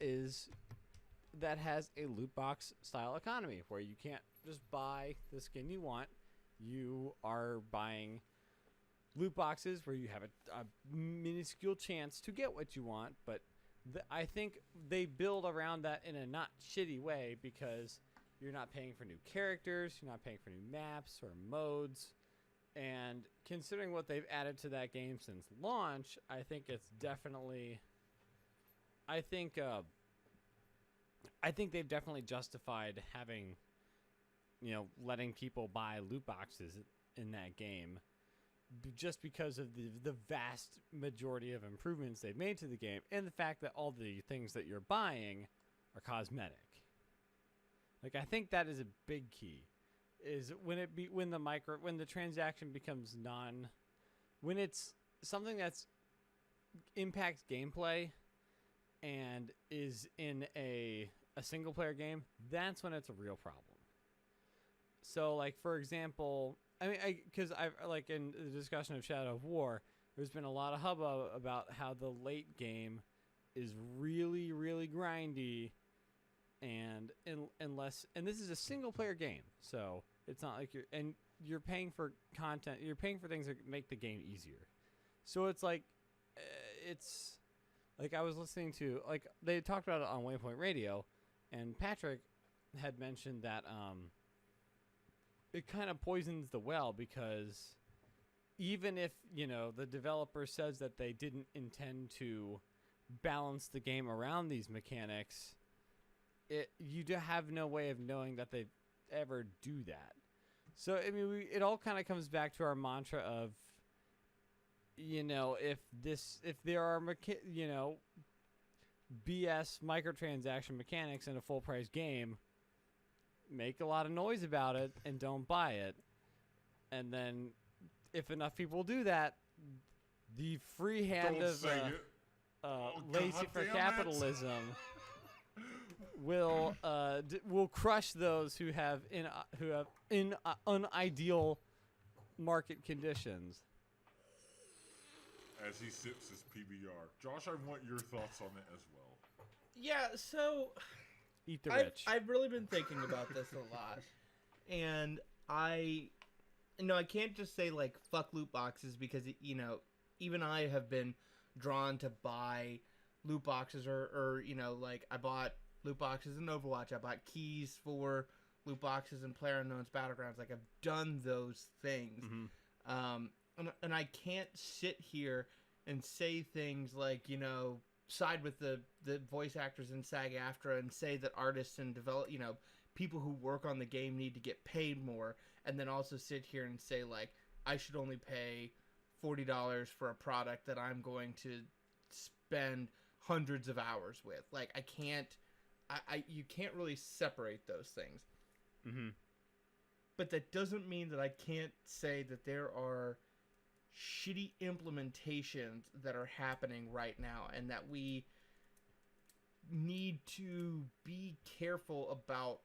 has a loot box style economy where you can't just buy the skin you want. You are buying loot boxes where you have a minuscule chance to get what you want, but I think they build around that in a not shitty way because you're not paying for new characters, you're not paying for new maps or modes, and considering what they've added to that game since launch, I think it's definitely I think they've definitely justified having letting people buy loot boxes in that game just because of the vast majority of improvements they've made to the game and the fact that all the things that you're buying are cosmetic. Like I think that is a big key is when the transaction becomes when it's something that's impacts gameplay and is in a single player game, that's when it's a real problem. So like for example, I mean, because I've like in the discussion of Shadow of War, there's been a lot of hubbub about how the late game is really, really grindy, and this is a single player game, so it's not like you're paying for content, you're paying for things that make the game easier. So it's like, it's like I was listening to like they talked about it on Waypoint Radio, and Patrick had mentioned that it kind of poisons the well because even if, the developer says that they didn't intend to balance the game around these mechanics, you have no way of knowing that they ever do that. So, I mean, it all kind of comes back to our mantra of, if there are, BS microtransaction mechanics in a full price game, make a lot of noise about it and don't buy it. And then if enough people do that, the free hand of lazy for capitalism will crush those who have unideal market conditions. As he sips his PBR. Josh, I want your thoughts on it as well. Yeah, so Eat the rich. I've really been thinking about this a lot, and I can't just say like fuck loot boxes because even I have been drawn to buy loot boxes or like I bought loot boxes in Overwatch. I bought keys for loot boxes in PlayerUnknown's Battlegrounds. Like, I've done those things. And I can't sit here and say things like, side with the voice actors in SAG-AFTRA and say that artists and people who work on the game need to get paid more, and then also sit here and say, like, I should only pay $40 for a product that I'm going to spend hundreds of hours with. Like, you can't really separate those things. But that doesn't mean that I can't say that there are shitty implementations that are happening right now, and that we need to be careful about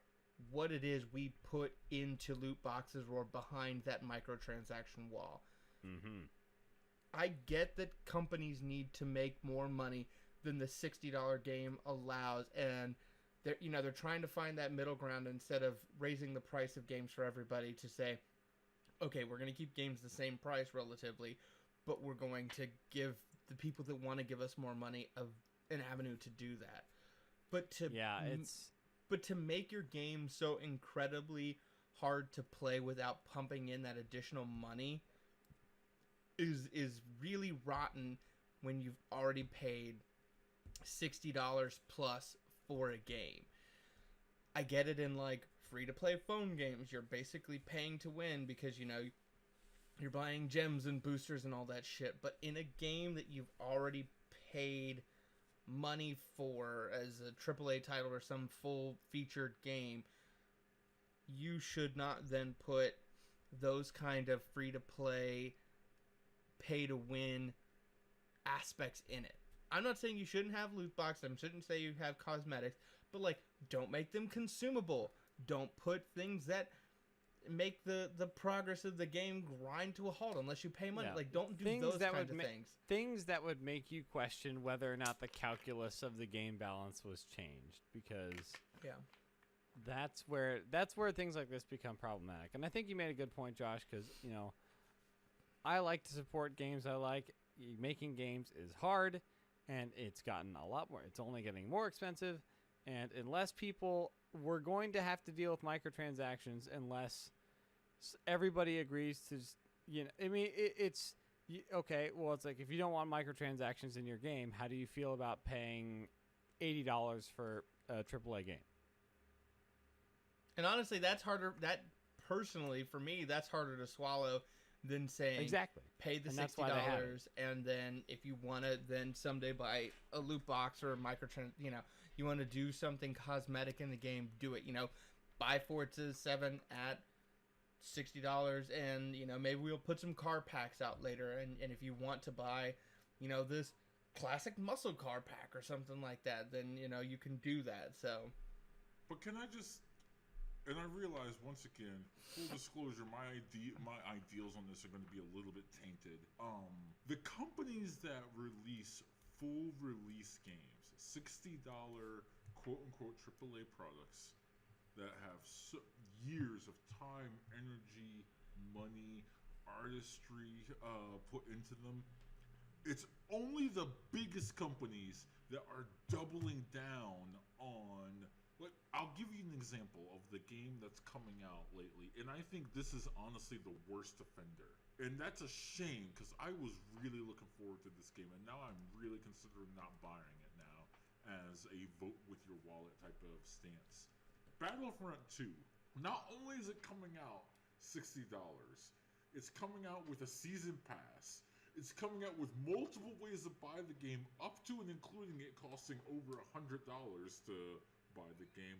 what it is we put into loot boxes or behind that microtransaction wall. I get that companies need to make more money than the $60 game allows, and they're trying to find that middle ground instead of raising the price of games for everybody to say, okay, we're going to keep games the same price relatively, but we're going to give the people that want to give us more money an avenue to do that. But to make your game so incredibly hard to play without pumping in that additional money is really rotten when you've already paid $60 plus for a game. I get it in like free-to-play phone games. You're basically paying to win because, you're buying gems and boosters and all that shit. But in a game that you've already paid money for as a AAA title or some full-featured game, you should not then put those kind of free-to-play, pay-to-win aspects in it. I'm not saying you shouldn't have loot boxes. I shouldn't say you have cosmetics. But, like, don't make them consumable. Don't put things that make the progress of the game grind to a halt unless you pay money. Like, don't do those kinds of things. Things that would make you question whether or not the calculus of the game balance was changed, because that's where things like this become problematic. And I think you made a good point, Josh, because, I like to support games I like. Making games is hard, and it's gotten a lot more. It's only getting more expensive. And unless we're going to have to deal with microtransactions unless everybody agrees to, it's like if you don't want microtransactions in your game, how do you feel about paying $80 for a AAA game? And honestly, that's harder. That personally, for me, that's harder to swallow than saying pay the $60, and then if you want to then someday buy a loot box or a you want to do something cosmetic in the game, do it. Buy Forza 7 at $60, and maybe we'll put some car packs out later, and if you want to buy this classic muscle car pack or something like that, then you can do that. So, but can I just, and I realize once again, full disclosure, my ideals on this are going to be a little bit tainted. The companies that release full release games, $60 quote unquote AAA products that have years of time, energy, money, artistry put into them, it's only the biggest companies that are doubling down on. Like, I'll give you an example of the game that's coming out lately, and I think this is honestly the worst offender. And that's a shame, because I was really looking forward to this game, and now I'm really considering not buying it now as a vote with your wallet type of stance. Battlefront 2, not only is it coming out $60, it's coming out with a season pass. It's coming out with multiple ways to buy the game, up to and including it costing over $100 to buy the game,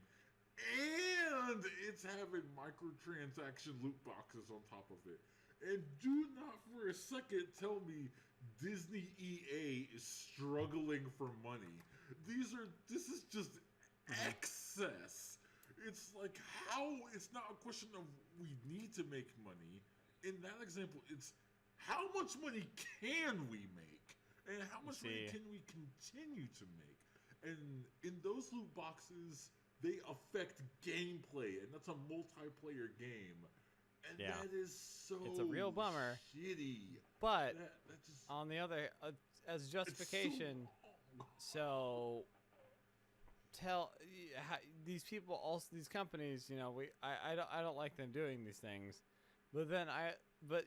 and it's having microtransaction loot boxes on top of it. And do not for a second tell me Disney EA is struggling for money. This is just excess. It's like, how? It's not a question of we need to make money. In that example, it's how much money can we make, and how much money can we continue to make. And in those loot boxes, they affect gameplay, and that's a multiplayer game. And that is so it's a real bummer. Shitty. But that just, on the other, as justification, So these people, also these companies, I don't like them doing these things, but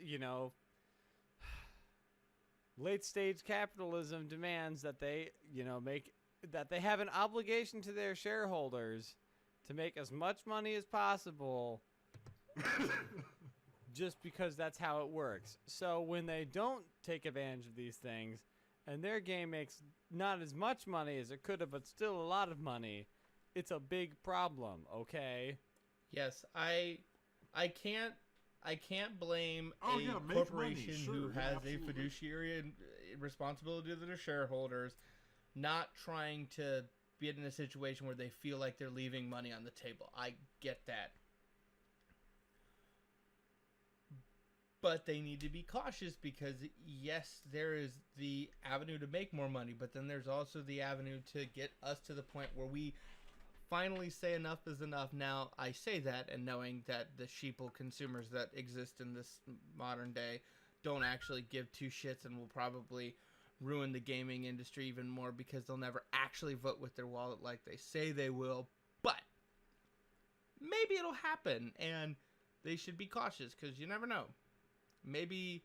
late stage capitalism demands that they have an obligation to their shareholders to make as much money as possible. Just because that's how it works. So when they don't take advantage of these things and their game makes not as much money as it could have, but still a lot of money, it's a big problem, okay? Yes, I can't blame a corporation who has a fiduciary responsibility to their shareholders not trying to get in a situation where they feel like they're leaving money on the table. I get that. But they need to be cautious because, yes, there is the avenue to make more money, but then there's also the avenue to get us to the point where we finally say enough is enough. Now, I say that and knowing that the sheeple consumers that exist in this modern day don't actually give two shits and will probably ruin the gaming industry even more because they'll never actually vote with their wallet like they say they will. But maybe it'll happen, and they should be cautious because you never know. Maybe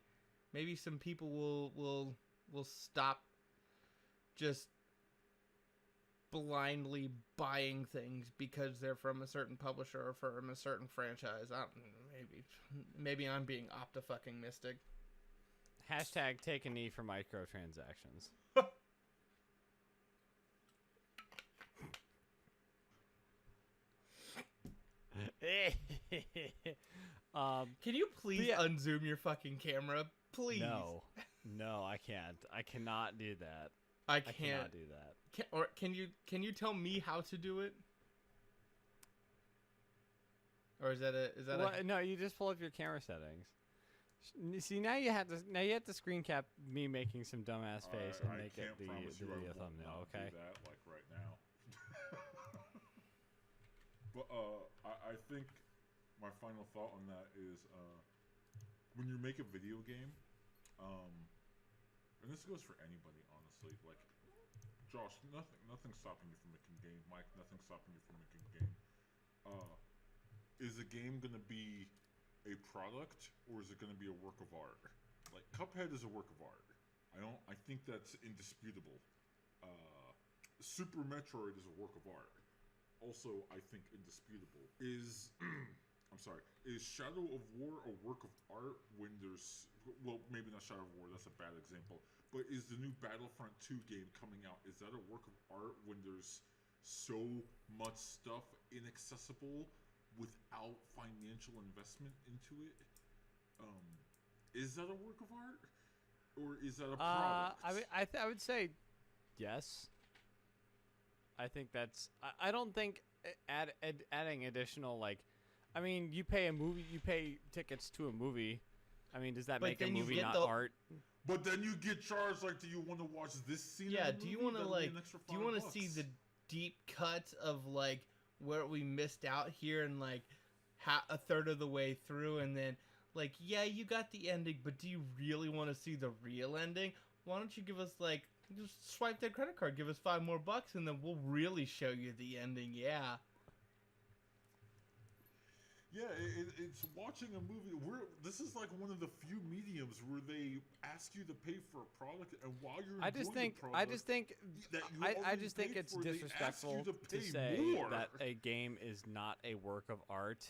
some people will stop just blindly buying things because they're from a certain publisher or from a certain franchise. Maybe I'm being optimistic. Hashtag take a knee for microtransactions. Can you please unzoom your fucking camera? Please. No, I can't. I cannot do that. I cannot do that. Can you tell me how to do it? Or is that no, you just pull up your camera settings. See, now you have to screen cap me making some dumbass face and make it the thumbnail, okay? Do that like right now. But I think my final thought on that is when you make a video game, and this goes for anybody, honestly. Like, Josh, nothing stopping you from making a game. Mike, nothing stopping you from making a game. Is a game gonna be a product or is it gonna be a work of art? Like, Cuphead is a work of art. I think that's indisputable. Super Metroid is a work of art. Also, I think indisputable. Is Shadow of War a work of art when there's... Well, maybe not Shadow of War, that's a bad example. But is the new Battlefront 2 game coming out, is that a work of art when there's so much stuff inaccessible without financial investment into it? Is that a work of art? Or is that a product? I would say yes. I think that's... I don't think adding additional, like... I mean, you pay tickets to a movie. I mean, does that make a movie not art? But then you get charged, like, do you want to watch this scene? Yeah, do you want to see the deep cuts of, like, where we missed out here and, like, a third of the way through, and then, like, yeah, you got the ending, but do you really want to see the real ending? Why don't you give us, like, just swipe that credit card, give us $5 more, and then we'll really show you the ending, yeah. Yeah, it's watching a movie. This is like one of the few mediums where they ask you to pay for a product, and while you're I just think it's disrespectful to say that a game is not a work of art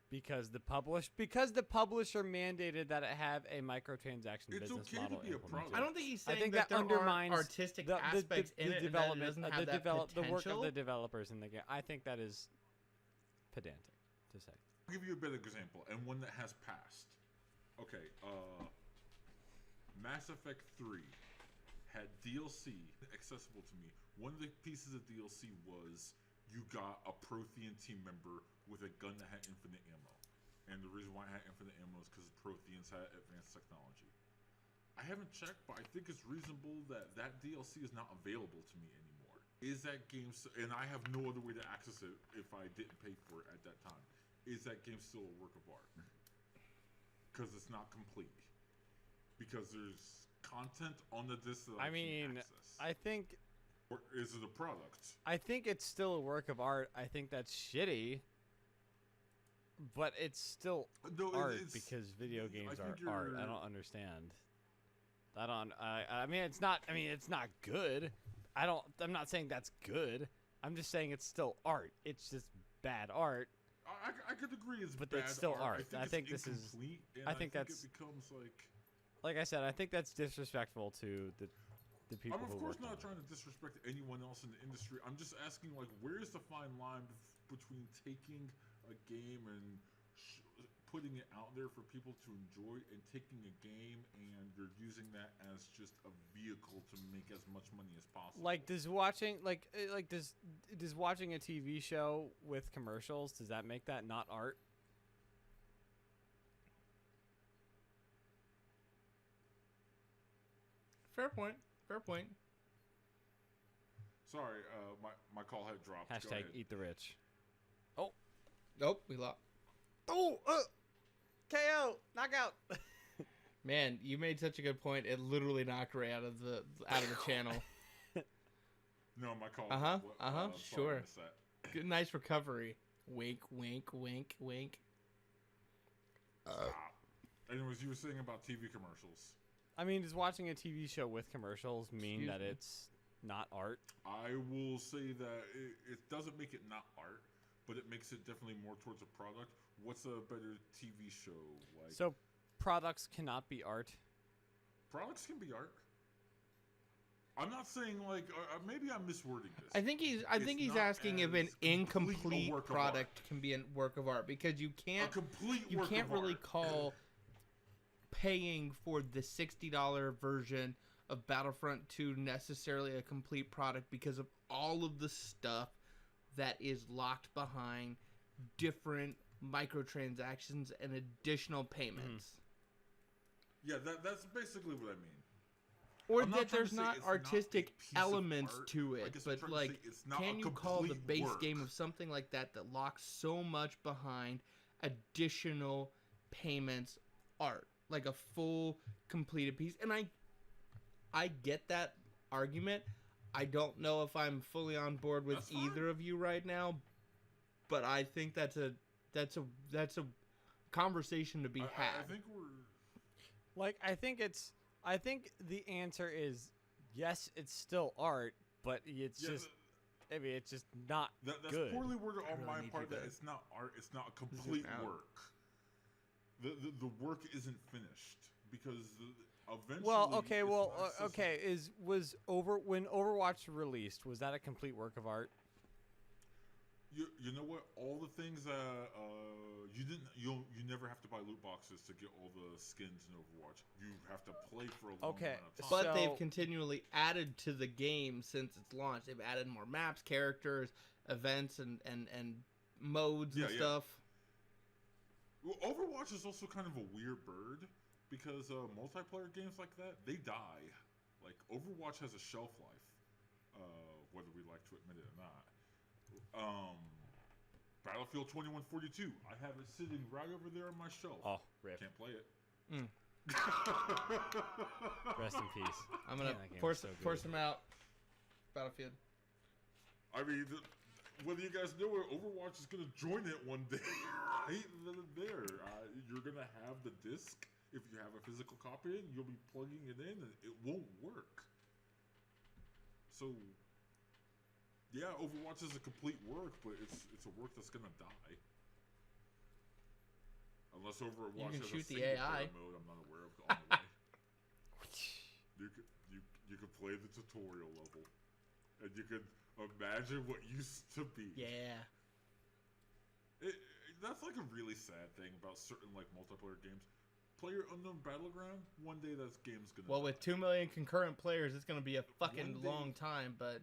because the publisher mandated that it have a microtransaction business model. To be a product. I don't think he's saying that there undermines artistic aspects in it, development, and that it doesn't have that potential. The work of the developers in the game. I think that is pedantic to say. I'll give you a better example, and one that has passed. Okay, Mass Effect 3 had DLC accessible to me. One of the pieces of DLC was you got a Prothean team member with a gun that had infinite ammo. And the reason why it had infinite ammo is because Protheans had advanced technology. I haven't checked, but I think it's reasonable that DLC is not available to me anymore. Is that game... And I have no other way to access it if I didn't pay for it at that time. Is that game still a work of art? Because it's not complete. Because there's content on the disc that I can't access. I think Or is it a product? I think it's still a work of art. I think that's shitty. But it's still art because video games are art. I don't understand. I mean, it's not. I mean, it's not good. I'm not saying that's good. I'm just saying it's still art. It's just bad art. I could agree. But bad it's still art. I think this is. I think that's. It becomes like. Like I said, I think that's disrespectful to the people. I'm of who course work not on trying to disrespect anyone else in the industry. I'm just asking, like, where's the fine line between taking a game and putting it out there for people to enjoy, and taking a game and you're using that as just a vehicle to make as much money as possible. Like, does watching does watching a TV show with commercials, does that make that not art? Fair point. Fair point. Sorry, my call had dropped. Hashtag eat the rich. Oh. Nope, we lost. Oh, KO, knockout. Man, you made such a good point. It literally knocked Ray out of the channel. No, my call. Sure. Good, nice recovery. Wink, wink, wink, wink. Stop. Anyways, you were saying about TV commercials. I mean, does watching a TV show with commercials mean that it's not art? I will say that it doesn't make it not art, but it makes it definitely more towards a product. What's a better TV show like? So, products cannot be art. Products can be art. I'm not saying like maybe I'm miswording this. I think he's asking if an incomplete product can be a work of art, because you can't really call paying for the $60 version of Battlefront 2 necessarily a complete product, because of all of the stuff that is locked behind different microtransactions and additional payments. Yeah, that's basically what I mean. Or that there's not artistic elements to it, but like, can you call the base game of something like that locks so much behind additional payments art? Like a full completed piece. And I get that argument. I don't know if I'm fully on board with either of you right now, but I think that's a conversation to be had. I think we're like, I think the answer is yes, it's still art, but it's just it's just not that's good. Poorly worded on my part that it's not art, it's not a complete work. The work isn't finished because eventually. When Overwatch released, was that a complete work of art? You know what? All the things that you never have to buy loot boxes to get all the skins in Overwatch. You have to play for a long amount of time. But they've continually added to the game since its launch. They've added more maps, characters, events, and modes and stuff. Well, Overwatch is also kind of a weird bird because multiplayer games like that, they die. Like, Overwatch has a shelf life, whether we like to admit it or not. Battlefield 2142, I have it sitting right over there on my shelf. Oh, rip. Can't play it. Rest in peace. I'm going to force him out. Battlefield. I mean, whether you guys know it, Overwatch is going to join it one day. Right there. You're going to have the disc. If you have a physical copy, you'll be plugging it in, and it won't work. So, yeah, Overwatch is a complete work, but it's a work that's going to die. Unless Overwatch has a single player mode I'm not aware of on the way. You could play the tutorial level, and you could imagine what used to be. Yeah. That's like a really sad thing about certain like multiplayer games. PlayerUnknown Battleground, one day that game's gonna die. With 2 million concurrent players, it's gonna be a fucking long time, but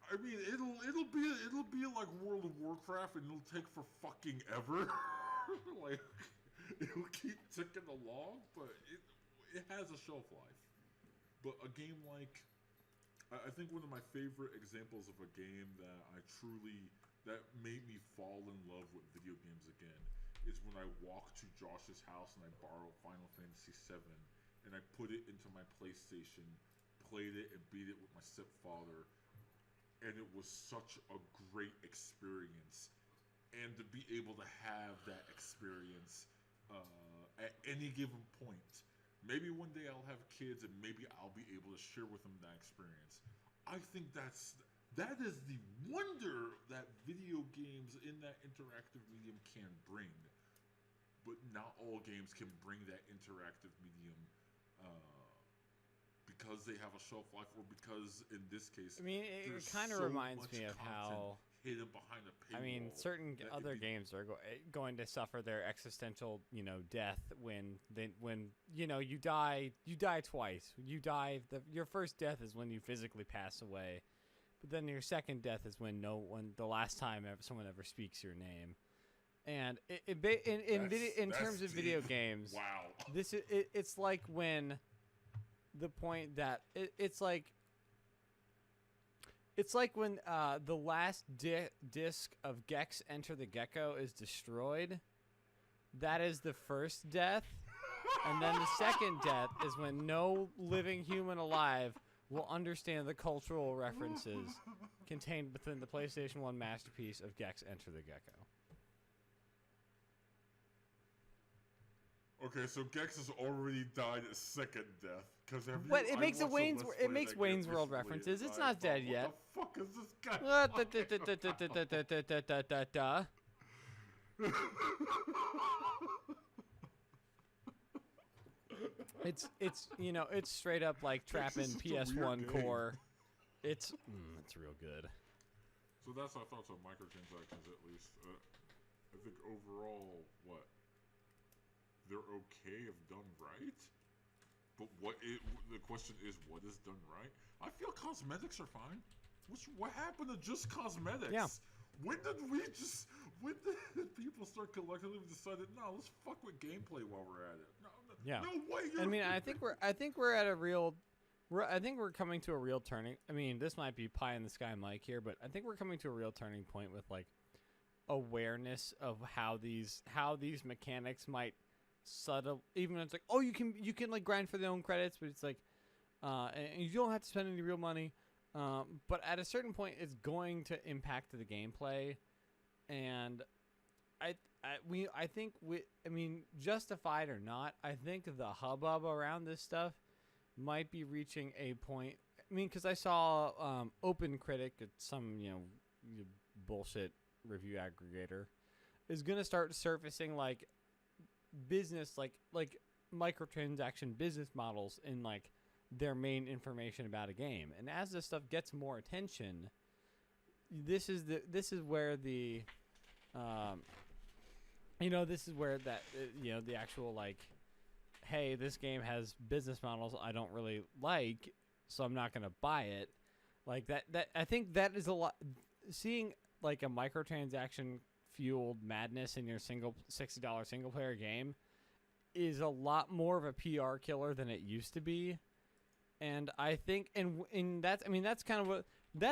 I mean, it'll be like World of Warcraft, and it'll take for fucking ever. Like, it'll keep ticking along, but it has a shelf life. But a game like, I think one of my favorite examples of a game that made me fall in love with video games again is when I walked to Josh's house and I borrowed Final Fantasy VII and I put it into my PlayStation, played it and beat it with my stepfather, and it was such a great experience. And to be able to have that experience at any given point. Maybe one day I'll have kids and maybe I'll be able to share with them that experience. I think that is the wonder that video games in that interactive medium can bring. But not all games can bring that interactive medium because they have a shelf life, or because in this case, I mean, it kind of reminds me of how hidden behind a paywall. I mean, certain other games are going to suffer their existential, death when you die twice. Your first death is when you physically pass away, but then your second death is when the last time someone ever speaks your name. And in terms of video games, wow, it's like when the point that it's like when the last disc of Gex Enter the Gecko is destroyed. That is the first death. And then the second death is when no living human alive will understand the cultural references contained within the PlayStation 1 masterpiece of Gex Enter the Gecko. Okay, so Gex has already died at second death. What it makes Wayne's World references. It's not dead yet. What the fuck is this guy? It's straight up like trapping PS1 core. It's real good. So that's our thoughts on microtransactions, at least. I think overall, they're okay if done right. But the question is, what is done right? I feel cosmetics are fine. What happened to just cosmetics? Yeah. When did people start collectively decided, no, let's fuck with gameplay while we're at it? No way. I mean, I think we're coming to a real turning. I mean, this might be pie in the sky Mike here, but I think we're coming to a real turning point with like awareness of how these mechanics might subtle. Even it's like, oh, you can like grind for their own credits, but it's like, and you don't have to spend any real money. But at a certain point, it's going to impact the gameplay, and I mean, justified or not, I think the hubbub around this stuff might be reaching a point. I mean, because I saw OpenCritic, some bullshit review aggregator, is gonna start surfacing like business like microtransaction business models in like their main information about a game. And as this stuff gets more attention, this is where the the actual like, hey, this game has business models I don't really like, so I'm not gonna buy it. Like that I think that is a lot. Seeing like a microtransaction fueled madness in your $60 single player game is a lot more of a PR killer than it used to be. And I think, and that's kind of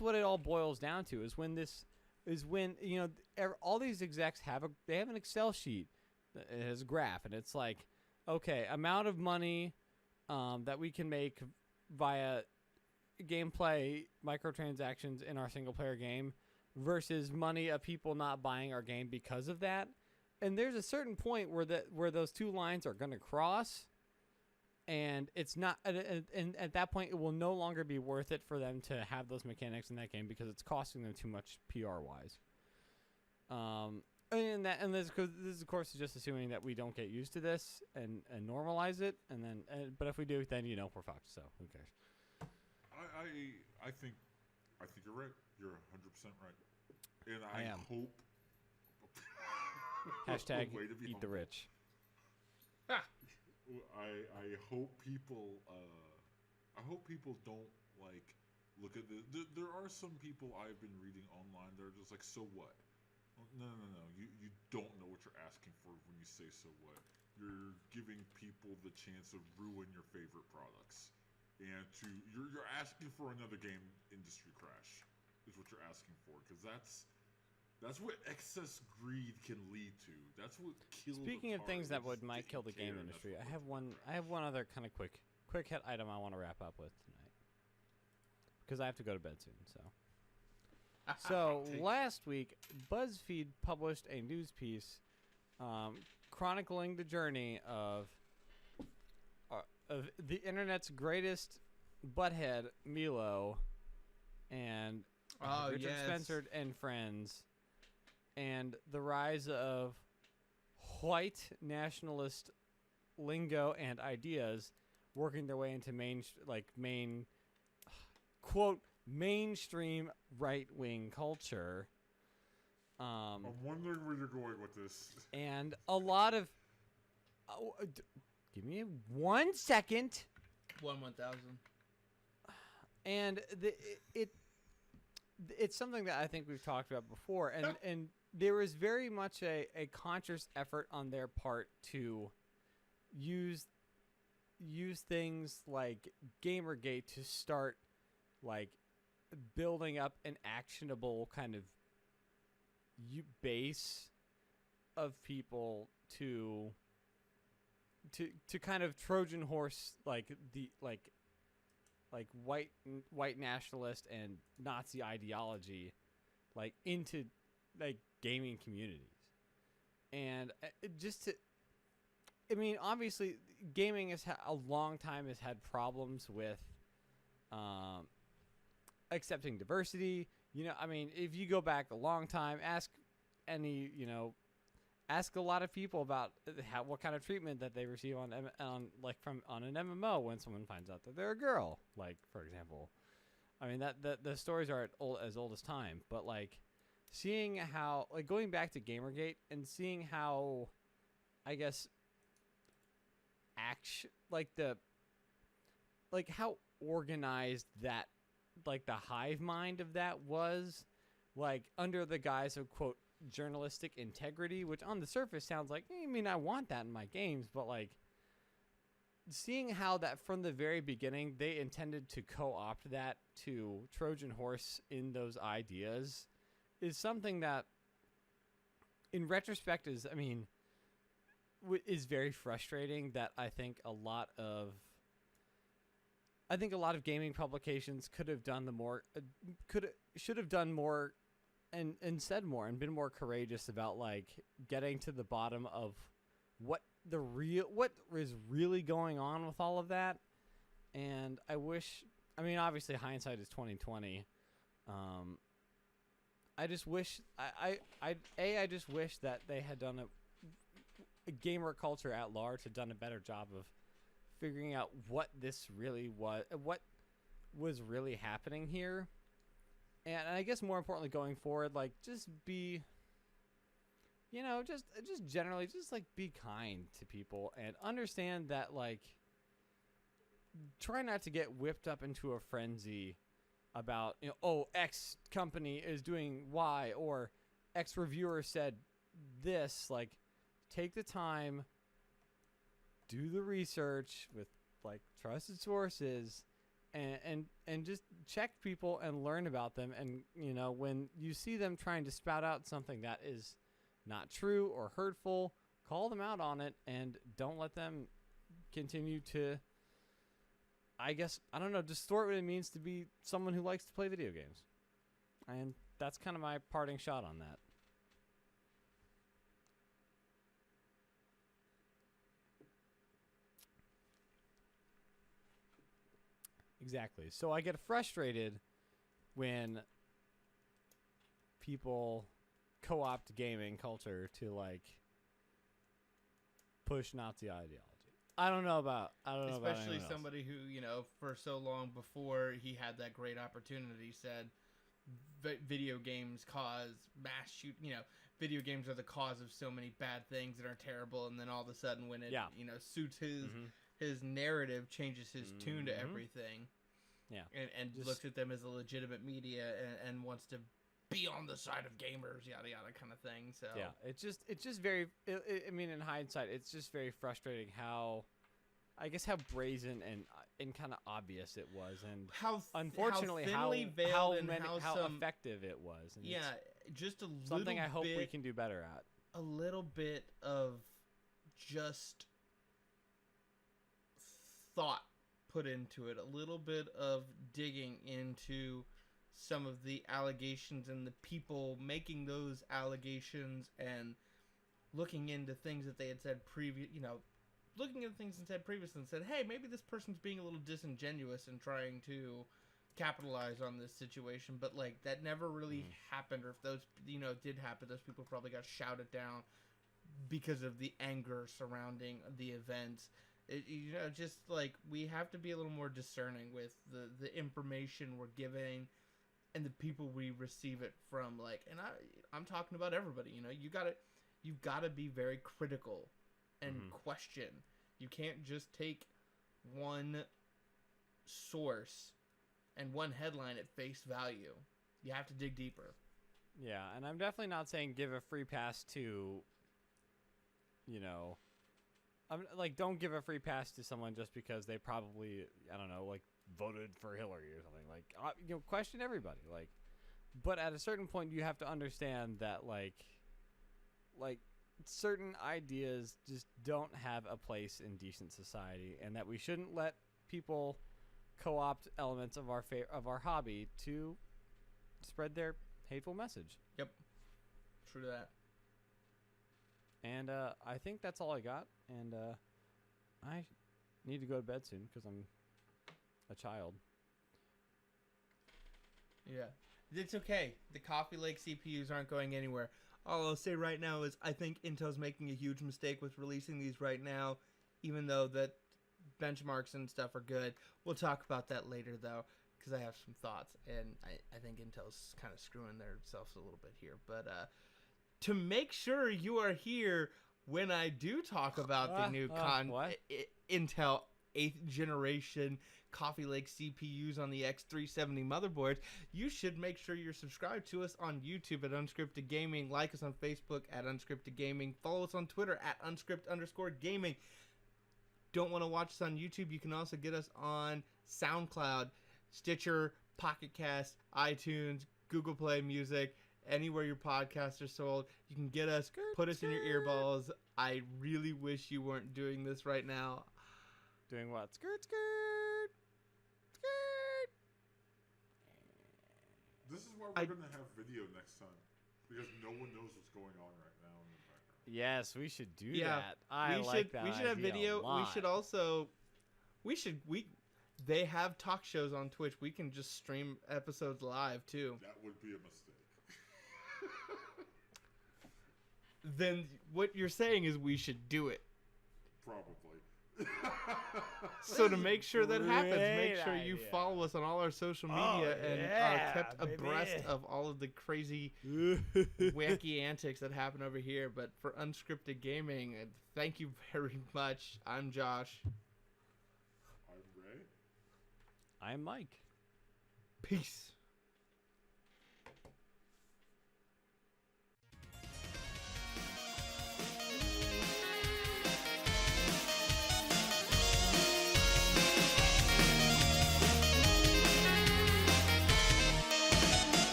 what it all boils down to, is when all these execs have an Excel sheet that has a graph, and it's like, okay, amount of money that we can make via gameplay microtransactions in our single player game versus money of people not buying our game because of that. And there's a certain point where those two lines are going to cross. And it's not, and at that point, it will no longer be worth it for them to have those mechanics in that game because it's costing them too much PR wise. And this of course is just assuming that we don't get used to this and normalize it, and then but if we do, then we're fucked. So who cares? I think you're right. You're 100% right, and I am. Hope. Hashtag eat the rich. I hope people. I hope people don't like look at the. There are some people I've been reading online. They're just like, so what? No. You don't know what you're asking for when you say so what. You're giving people the chance to ruin your favorite products, and you're asking for another game industry crash. Is what you're asking for, because that's what excess greed can lead to. That's what kills. Speaking of things that might kill the game industry, I have one other kind of quick hit item I want to wrap up with tonight. because I have to go to bed soon. So last week, BuzzFeed published a news piece chronicling the journey of the internet's greatest butthead, Milo, and Richard Spencer and friends, and the rise of white nationalist lingo and ideas working their way into mainstream right-wing culture. I'm wondering where you're going with this. And a lot of give me 1 second. 1,000. And it's something that I think we've talked about before, and there was very much a conscious effort on their part to use things like Gamergate to start like building up an actionable kind of base of people to kind of Trojan horse like white nationalist and Nazi ideology like into like gaming communities. And obviously gaming has a long time has had problems with accepting diversity. If you go back a long time, ask a lot of people about what kind of treatment that they receive on an MMO when someone finds out that they're a girl, like, for example. That the stories are as old as time, but like seeing how, like, going back to Gamergate and seeing how, I guess, how organized that, like, the hive mind of that was, like, under the guise of, quote, journalistic integrity, which on the surface sounds like, I want that in my games, but like seeing how that from the very beginning they intended to co-opt that to Trojan horse in those ideas is something that in retrospect is very frustrating. That I think a lot of gaming publications could have done should have done more and said more and been more courageous about like getting to the bottom of what is really going on with all of that. And I wish, obviously hindsight is 2020. I just wish I just wish that they had done a gamer culture at large had done a better job of figuring out what this really was, what was really happening here. And I guess more importantly going forward, like, just be, just generally just like be kind to people and understand that, like, try not to get whipped up into a frenzy about, X company is doing Y or X reviewer said this. Like, take the time, do the research with like trusted sources, and just check people and learn about them. And when you see them trying to spout out something that is not true or hurtful, call them out on it and don't let them continue to, I guess, distort what it means to be someone who likes to play video games. And that's kind of my parting shot on that. Exactly. So I get frustrated when people co-opt gaming culture to like push Nazi ideology. I don't know about especially somebody who, for so long before he had that great opportunity said video games cause mass shoot, video games are the cause of so many bad things that are terrible, and then all of a sudden when it suits his narrative, changes his tune to everything. Yeah. And looks at them as a legitimate media and wants to be on the side of gamers, yada yada kind of thing. So yeah, it's just very. In hindsight, it's just very frustrating how brazen and kind of obvious it was, and unfortunately how effective it was. And just a little something I hope we can do better at. A little bit of just thought put into it, a little bit of digging into some of the allegations and the people making those allegations, and looking into things that they had said looking at things and said previously and said, hey, maybe this person's being a little disingenuous and trying to capitalize on this situation, but like that never really happened, or if those did happen, those people probably got shouted down because of the anger surrounding the events. Just like we have to be a little more discerning with the information we're giving and the people we receive it from. Like, and I'm talking about everybody. You've got to be very critical and question. You can't just take one source and one headline at face value. You have to dig deeper. Yeah, and I'm definitely not saying give a free pass to, I'm like, don't give a free pass to someone just because they probably, I don't know, like voted for Hillary or something. Like, question everybody. Like, but at a certain point, you have to understand that like certain ideas just don't have a place in decent society, and that we shouldn't let people co-opt elements of our hobby to spread their hateful message. Yep. True to that. And I think that's all I got. And I need to go to bed soon because I'm a child. Yeah. It's okay. The Coffee Lake CPUs aren't going anywhere. All I'll say right now is I think Intel's making a huge mistake with releasing these right now, even though that benchmarks and stuff are good. We'll talk about that later, though, because I have some thoughts, and I think Intel's kind of screwing themselves a little bit here. But to make sure you are here when I do talk about the new Intel 8th generation Coffee Lake CPUs on the X370 motherboards, you should make sure you're subscribed to us on YouTube at Unscripted Gaming, like us on Facebook at Unscripted Gaming, follow us on Twitter at Unscript_gaming. Don't want to watch us on YouTube? You can also get us on SoundCloud, Stitcher, Pocket Cast, iTunes, Google Play Music, anywhere your podcasts are sold. You can get us, put us in your earballs. I really wish you weren't doing this right now. Doing what? Skirt, skirt, skirt. This is why we're going to have video next time, because no one knows what's going on right now in the background. Yes, we should do that. We should have video. We should also. They have talk shows on Twitch. We can just stream episodes live too. That would be a mistake. Then what you're saying is we should do it. Probably. So to make sure that happens, make sure you follow us on all our social media and are kept abreast of all of the crazy, wacky antics that happen over here. But for Unscripted Gaming, thank you very much. I'm Josh. I'm Ray. I'm Mike. Peace.